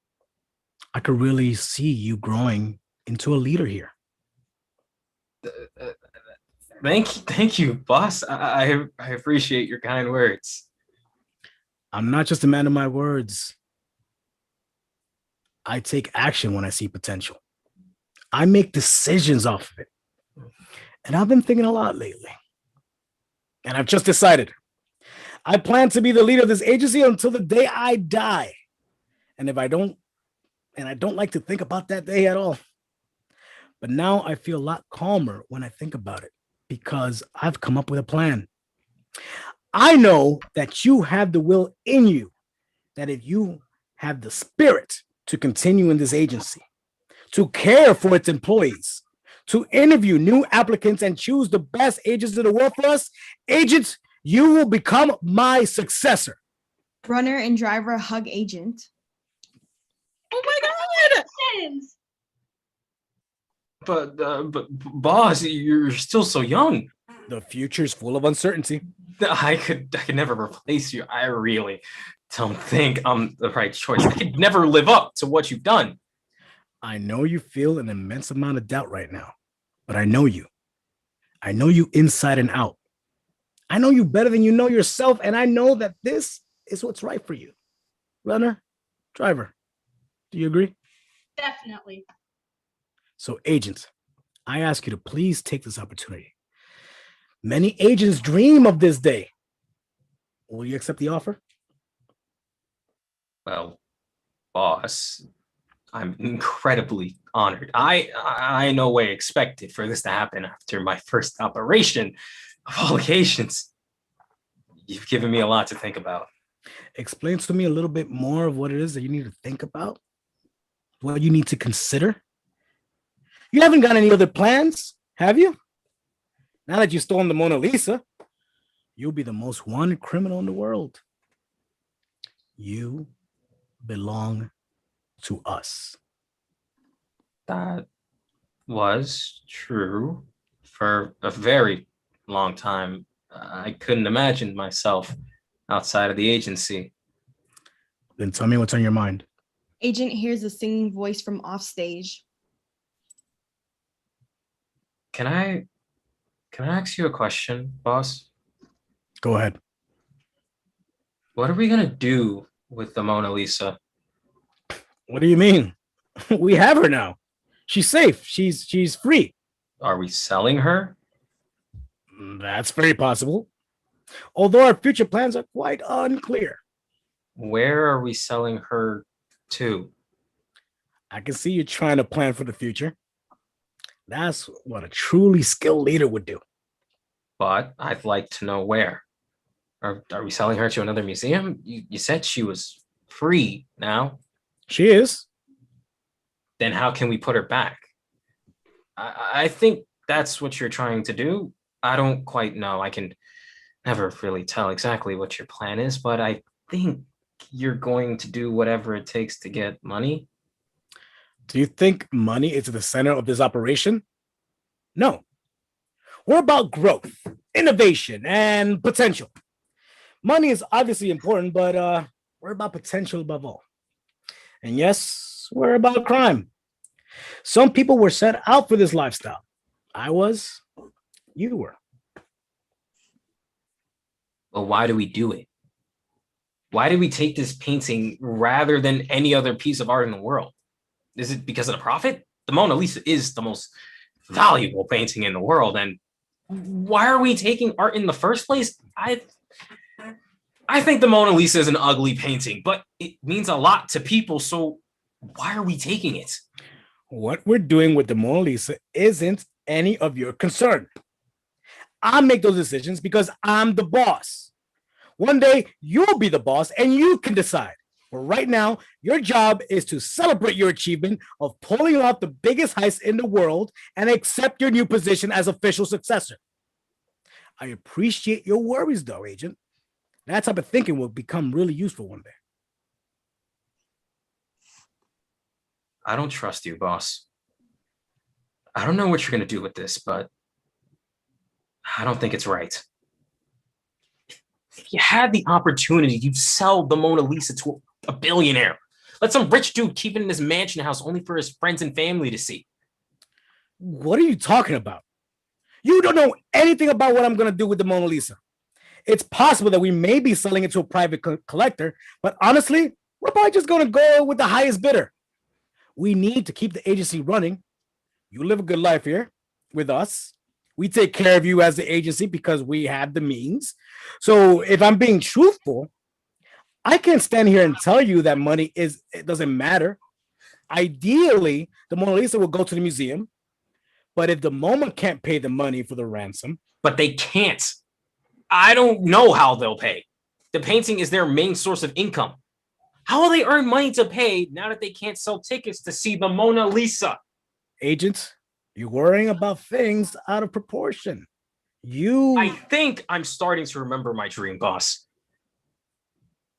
I could really see you growing into a leader here. Thank you, boss. I appreciate your kind words. I'm not just a man of my words. I take action when I see potential. I make decisions off of it. And I've been thinking a lot lately. And I've just decided. I plan to be the leader of this agency until the day I die. And I don't like to think about that day at all. But now I feel a lot calmer when I think about it because I've come up with a plan. I know that you have the will in you, that if you have the spirit to continue in this agency, to care for its employees, to interview new applicants and choose the best agents in the world for us, agents, you will become my successor. Runner and driver hug agent. Oh my God! Congratulations! But boss, you're still so young. The future's full of uncertainty. I could never replace you. I really don't think I'm the right choice. I could never live up to what you've done. I know you feel an immense amount of doubt right now, but I know you. I know you inside and out. I know you better than you know yourself, and I know that this is what's right for you. Runner, driver, do you agree? Definitely. So, agent, I ask you to please take this opportunity. Many agents dream of this day. Will you accept the offer? Well, boss, I'm incredibly honored. I no way expected for this to happen after my first operation. Of all occasions, you've given me a lot to think about. Explain to me a little bit more of what it is that you need to think about, what you need to consider. You haven't got any other plans, have you? Now that you've stolen the Mona Lisa, you'll be the most wanted criminal in the world. You belong to us. That was true for a very long time. I couldn't imagine myself outside of the agency. Then tell me what's on your mind. Agent hears a singing voice from offstage. Can I ask you a question, boss? Go ahead. What are we gonna do with the Mona Lisa? What do you mean? We have her now. She's safe. She's free. Are we selling her? That's very possible. Although our future plans are quite unclear. Where are we selling her to? I can see you trying to plan for the future. That's what a truly skilled leader would do. But I'd like to know where. Are we selling her to another museum? You said she was free now. She is. Then how can we put her back? I think that's what you're trying to do. I don't quite know. I can never really tell exactly what your plan is, but I think you're going to do whatever it takes to get money. Do you think money is at the center of this operation? No. We're about growth, innovation, and potential. Money is obviously important, but we're about potential above all. And yes, we're about crime. Some people were set out for this lifestyle. I was, you were. Well, why do we do it? Why did we take this painting rather than any other piece of art in the world? Is it because of the profit? The Mona Lisa is the most valuable painting in the world. And why are we taking art in the first place? I think the Mona Lisa is an ugly painting, but it means a lot to people. So why are we taking it? What we're doing with the Mona Lisa isn't any of your concern. I make those decisions because I'm the boss. One day you'll be the boss and you can decide. But right now, your job is to celebrate your achievement of pulling off the biggest heist in the world and accept your new position as official successor. I appreciate your worries, though, Agent. That type of thinking will become really useful one day. I don't trust you, boss. I don't know what you're going to do with this, but I don't think it's right. If you had the opportunity, you'd sell the Mona Lisa to a billionaire. Let some rich dude keep it in his mansion house only for his friends and family to see. What are you talking about? You don't know anything about what I'm going to do with the Mona Lisa. It's possible that we may be selling it to a private collector, but honestly, we're probably just going to go with the highest bidder. We need to keep the agency running. You live a good life here with us. We take care of you as the agency because we have the means. So if I'm being truthful, I can't stand here and tell you that it doesn't matter. Ideally, the Mona Lisa will go to the museum, but if the MoMA can't pay the money for the ransom. But they can't. I don't know how they'll pay. The painting is their main source of income. How will they earn money to pay now that they can't sell tickets to see the Mona Lisa? Agent, you're worrying about things out of proportion. I think I'm starting to remember my dream, boss.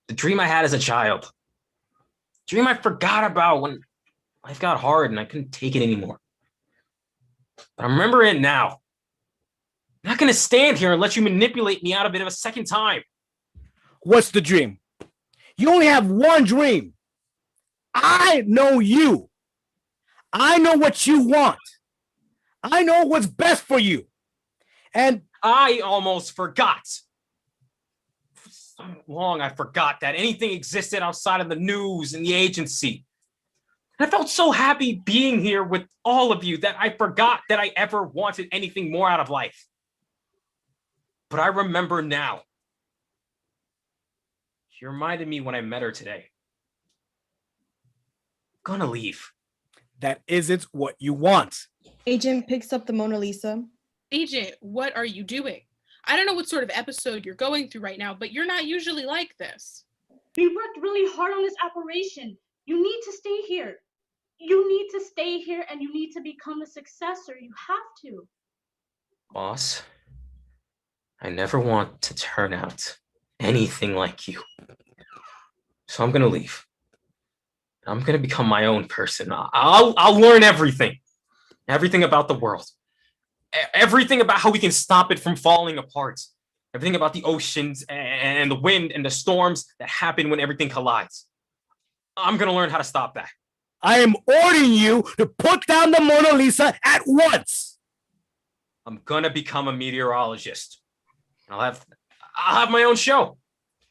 The dream I had as a child. The dream I forgot about when life got hard and I couldn't take it anymore. But I'm remembering it now. I'm not going to stand here and let you manipulate me out of it a second time. What's the dream? You only have one dream. I know you. I know what you want. I know what's best for you. And I almost forgot. For so long, I forgot that anything existed outside of the news and the agency. And I felt so happy being here with all of you that I forgot that I ever wanted anything more out of life. But I remember now. She reminded me when I met her today. I'm gonna leave. that isn't what you want. Agent picks up the Mona Lisa. Agent, what are you doing? I don't know what sort of episode you're going through right now, but you're not usually like this. We worked really hard on this operation. You need to stay here. You need to stay here and you need to become a successor. You have to. Boss, I never want to turn out anything like you. So I'm gonna leave. I'm gonna become my own person. I'll learn everything. Everything about the world. Everything about how we can stop it from falling apart. Everything about the oceans and the wind and the storms that happen when everything collides. I'm gonna learn how to stop that. I am ordering you to put down the Mona Lisa at once. I'm gonna become a meteorologist. I'll have my own show.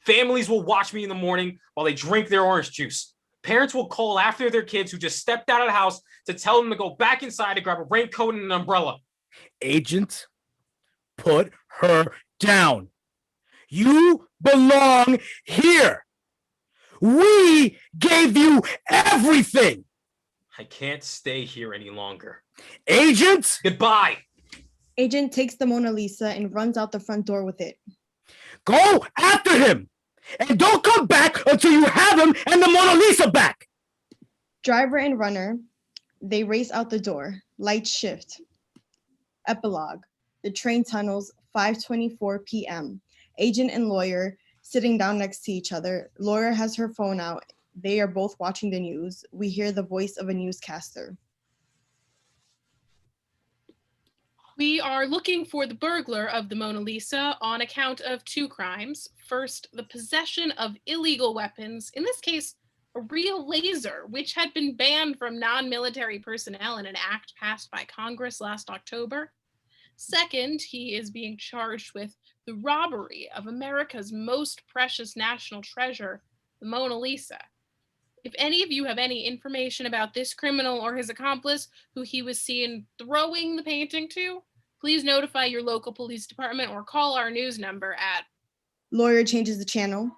Families will watch me in the morning while they drink their orange juice. Parents will call after their kids who just stepped out of the house to tell them to go back inside to grab a raincoat and an umbrella. Agent, put her down. You belong here. We gave you everything. I can't stay here any longer. Agent, Goodbye. Agent takes the Mona Lisa and runs out the front door with it. go after him. And don't come back until you have him and the Mona Lisa back. Driver and runner, they race out the door. Lights shift. Epilogue. The train tunnels, 5:24 p.m. Agent and lawyer sitting down next to each other. Lawyer has her phone out. They are both watching the news. We hear the voice of a newscaster. We are looking for the burglar of the Mona Lisa on account of two crimes. First, the possession of illegal weapons, in this case, a real laser, which had been banned from non-military personnel in an act passed by Congress last October. Second, he is being charged with the robbery of America's most precious national treasure, the Mona Lisa. If any of you have any information about this criminal or his accomplice who he was seen throwing the painting to, please notify your local police department or call our news number at... Lawyer changes the channel.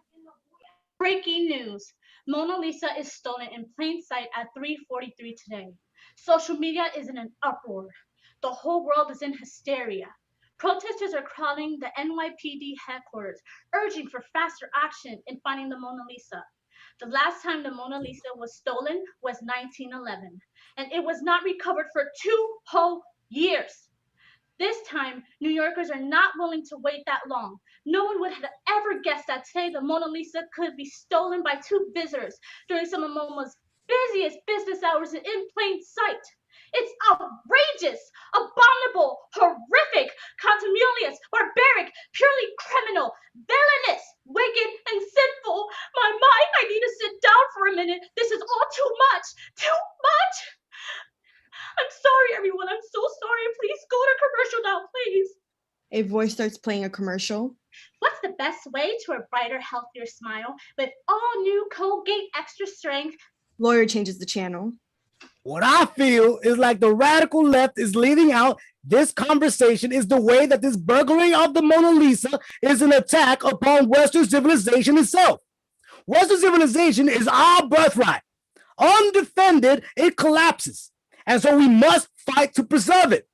Breaking news. Mona Lisa is stolen in plain sight at 3:43 today. Social media is in an uproar. The whole world is in hysteria. Protesters are crowding the NYPD headquarters, urging for faster action in finding the Mona Lisa. The last time the Mona Lisa was stolen was 1911, and it was not recovered for 2 whole years. This time, New Yorkers are not willing to wait that long. No one would have ever guessed that today the Mona Lisa could be stolen by 2 visitors during some of MoMA's busiest business hours in plain sight. It's outrageous, abominable, horrific, contumelious, barbaric, purely criminal, villainous, wicked, and sinful. My, I need to sit down for a minute. This is all too much. Too much. I'm sorry, everyone. I'm so sorry. Please go to commercial now, please. A voice starts playing a commercial. What's the best way to a brighter, healthier smile with all new Colgate Extra Strength? Lawyer changes the channel. What I feel is like the radical left is leaving out this conversation is the way that this burglary of the Mona Lisa is an attack upon Western civilization itself. Western civilization is our birthright. Undefended, it collapses. And so we must fight to preserve it.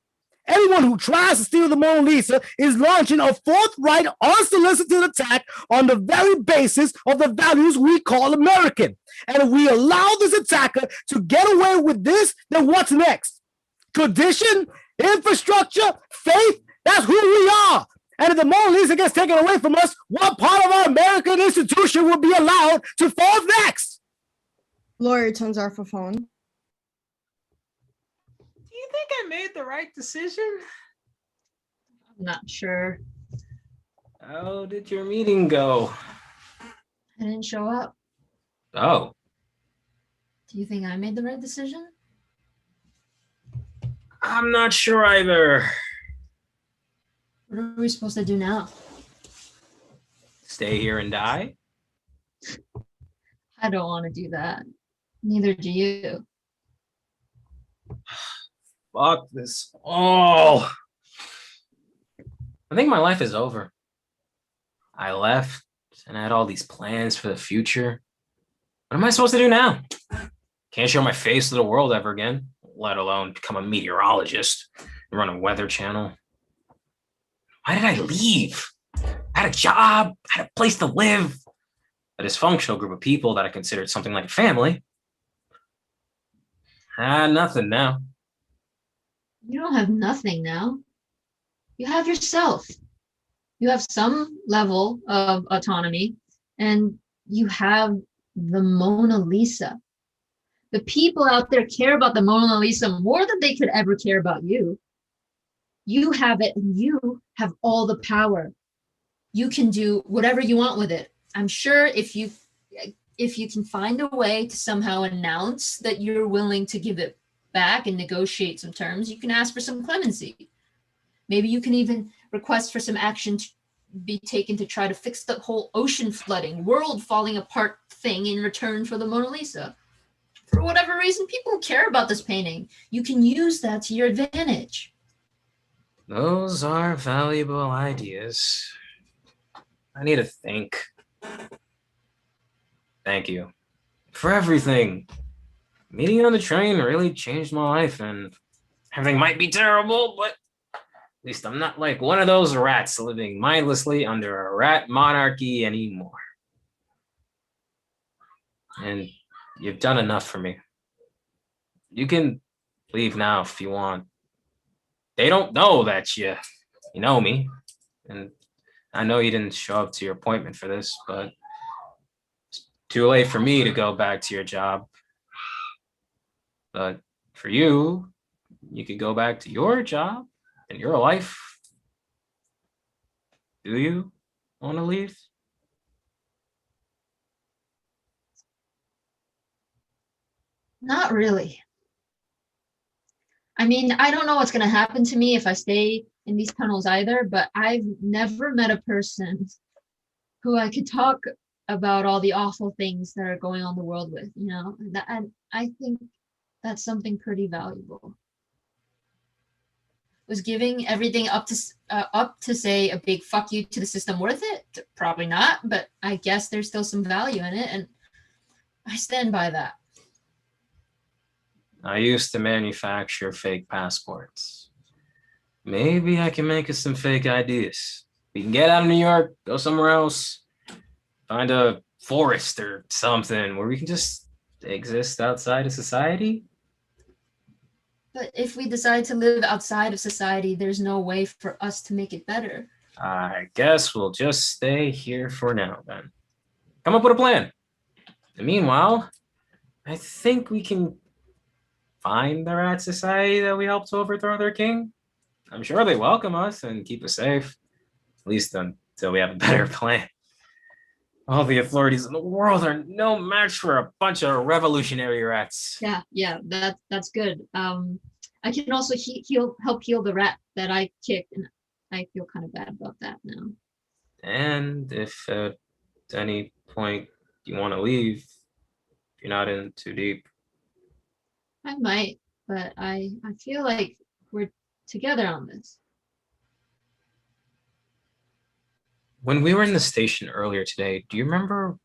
Anyone who tries to steal the Mona Lisa is launching a forthright, unsolicited attack on the very basis of the values we call American. And if we allow this attacker to get away with this, then what's next? Tradition, infrastructure, faith, that's who we are. And if the Mona Lisa gets taken away from us, what part of our American institution will be allowed to fall next? Lawyer turns off her phone. Do you think I made the right decision? I'm not sure. How did your meeting go? I didn't show up. Oh, Do you think I made the right decision? I'm not sure either. What are we supposed to do now? Stay here and die? I don't want to do that. Neither do you. Fuck this. Oh, I think my life is over. I left and I had all these plans for the future. What am I supposed to do now? Can't show my face to the world ever again, let alone become a meteorologist and run a weather channel. Why did I leave? I had a job, I had a place to live, a dysfunctional group of people that I considered something like a family. Nothing now. You don't have nothing now. You have yourself. You have some level of autonomy, and you have the Mona Lisa. The people out there care about the Mona Lisa more than they could ever care about you. You have it, and you have all the power. You can do whatever you want with it. I'm sure if you can find a way to somehow announce that you're willing to give it back and negotiate some terms, you can ask for some clemency. Maybe you can even request for some action to be taken to try to fix the whole ocean flooding, world falling apart thing in return for the Mona Lisa. For whatever reason, people care about this painting. You can use that to your advantage. Those are valuable ideas. I need to think. Thank you for everything. Meeting you on the train really changed my life, and everything might be terrible, but at least I'm not like one of those rats living mindlessly under a rat monarchy anymore. And you've done enough for me. You can leave now if you want. They don't know that you know me, and I know you didn't show up to your appointment for this, but it's too late for me to go back to your job. But for you, you could go back to your job and your life. Do you want to leave? Not really. I mean, I don't know what's going to happen to me if I stay in these tunnels either, but I've never met a person who I could talk about all the awful things that are going on in the world with, you know, and I think that's something pretty valuable. Was giving everything up to say a big fuck you to the system worth it? Probably not, but I guess there's still some value in it, and I stand by that. I used to manufacture fake passports. Maybe I can make us some fake ideas. We can get out of New York, go somewhere else, find a forest or something where we can just exist outside of society. But if we decide to live outside of society, there's no way for us to make it better. I guess we'll just stay here for now then. Come up with a plan. And meanwhile, I think we can find the rat society that we helped to overthrow their king. I'm sure they welcome us and keep us safe, at least until we have a better plan. All the authorities in the world are no match for a bunch of revolutionary rats. Yeah, that's good. I can also help heal the rat that I kicked, and I feel kind of bad about that now. And if at any point you want to leave, if you're not in too deep. I might, but I feel like we're together on this. When we were in the station earlier today, do you remember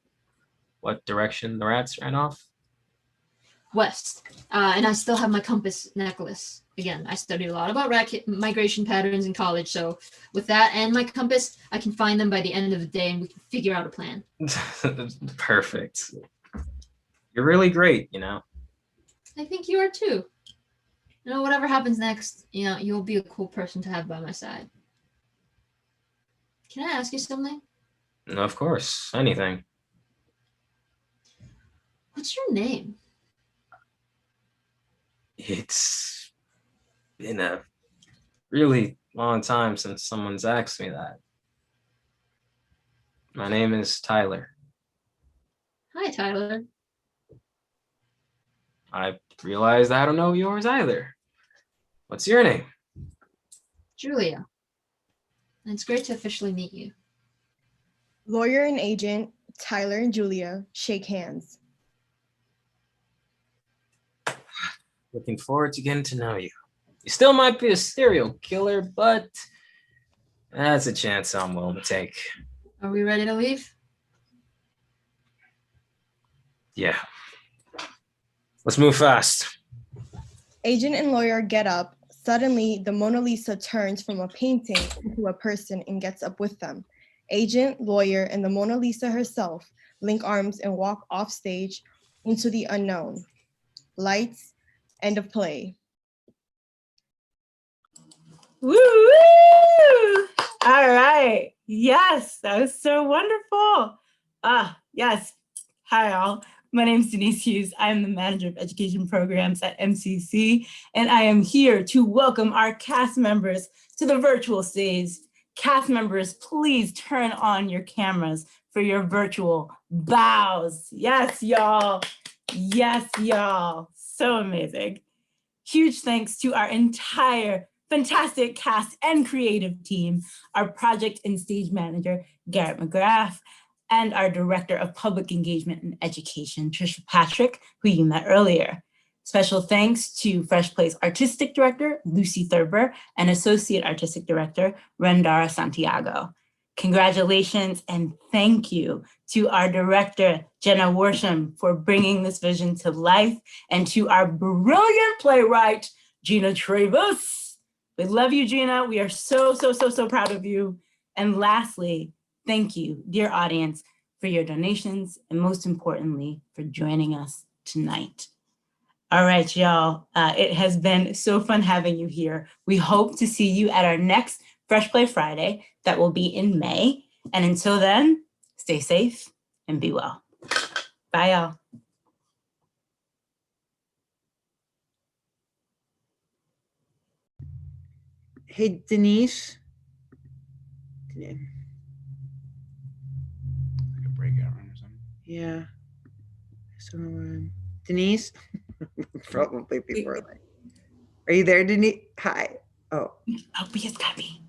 what direction the rats ran off? west. And I still have my compass necklace. Again, I studied a lot about rat migration patterns in college. So with that and my compass, I can find them by the end of the day and we can figure out a plan. Perfect. You're really great, you know. I think you are too. You know, whatever happens next, you know, you'll be a cool person to have by my side. Can I ask you something? Of course, anything. What's your name? It's been a really long time since someone's asked me that. My name is Tyler. Hi, Tyler. I realized I don't know yours either. What's your name? Julia. And it's great to officially meet you. Lawyer and agent Tyler and Julia shake hands. Looking forward to getting to know you. You still might be a serial killer, but that's a chance I'm willing to take. Are we ready to leave? Yeah. Let's move fast. Agent and lawyer get up. Suddenly, the Mona Lisa turns from a painting into a person and gets up with them. Agent, lawyer, and the Mona Lisa herself link arms and walk off stage into the unknown. Lights, end of play. Woo! Woo! All right. Yes, that was so wonderful. Yes. Hi, all. My name is Denise Hughes. I am the Manager of Education Programs at MCC, and I am here to welcome our cast members to the virtual stage. Cast members, please turn on your cameras for your virtual bows. Yes, y'all. Yes, y'all. So amazing. Huge thanks to our entire fantastic cast and creative team, our project and stage manager, Garrett McGrath, and our Director of Public Engagement and Education, Trisha Patrick, who you met earlier. Special thanks to Freshplay's Artistic Director, Lucy Thurber, and Associate Artistic Director, Rendara Santiago. Congratulations and thank you to our Director, Jenna Worsham, for bringing this vision to life, and to our brilliant playwright, Gina Travis. We love you, Gina. We are so proud of you. And lastly, thank you, dear audience, for your donations, and most importantly, for joining us tonight. All right, y'all. It has been so fun having you here. We hope to see you at our next Fresh Play Friday that will be in May. And until then, stay safe and be well. Bye, y'all. Hey, Denise. Like a breakout room or something. Yeah. So, Denise, probably before like. Are you there, Denise? Hi. Oh. Oh, we just got me.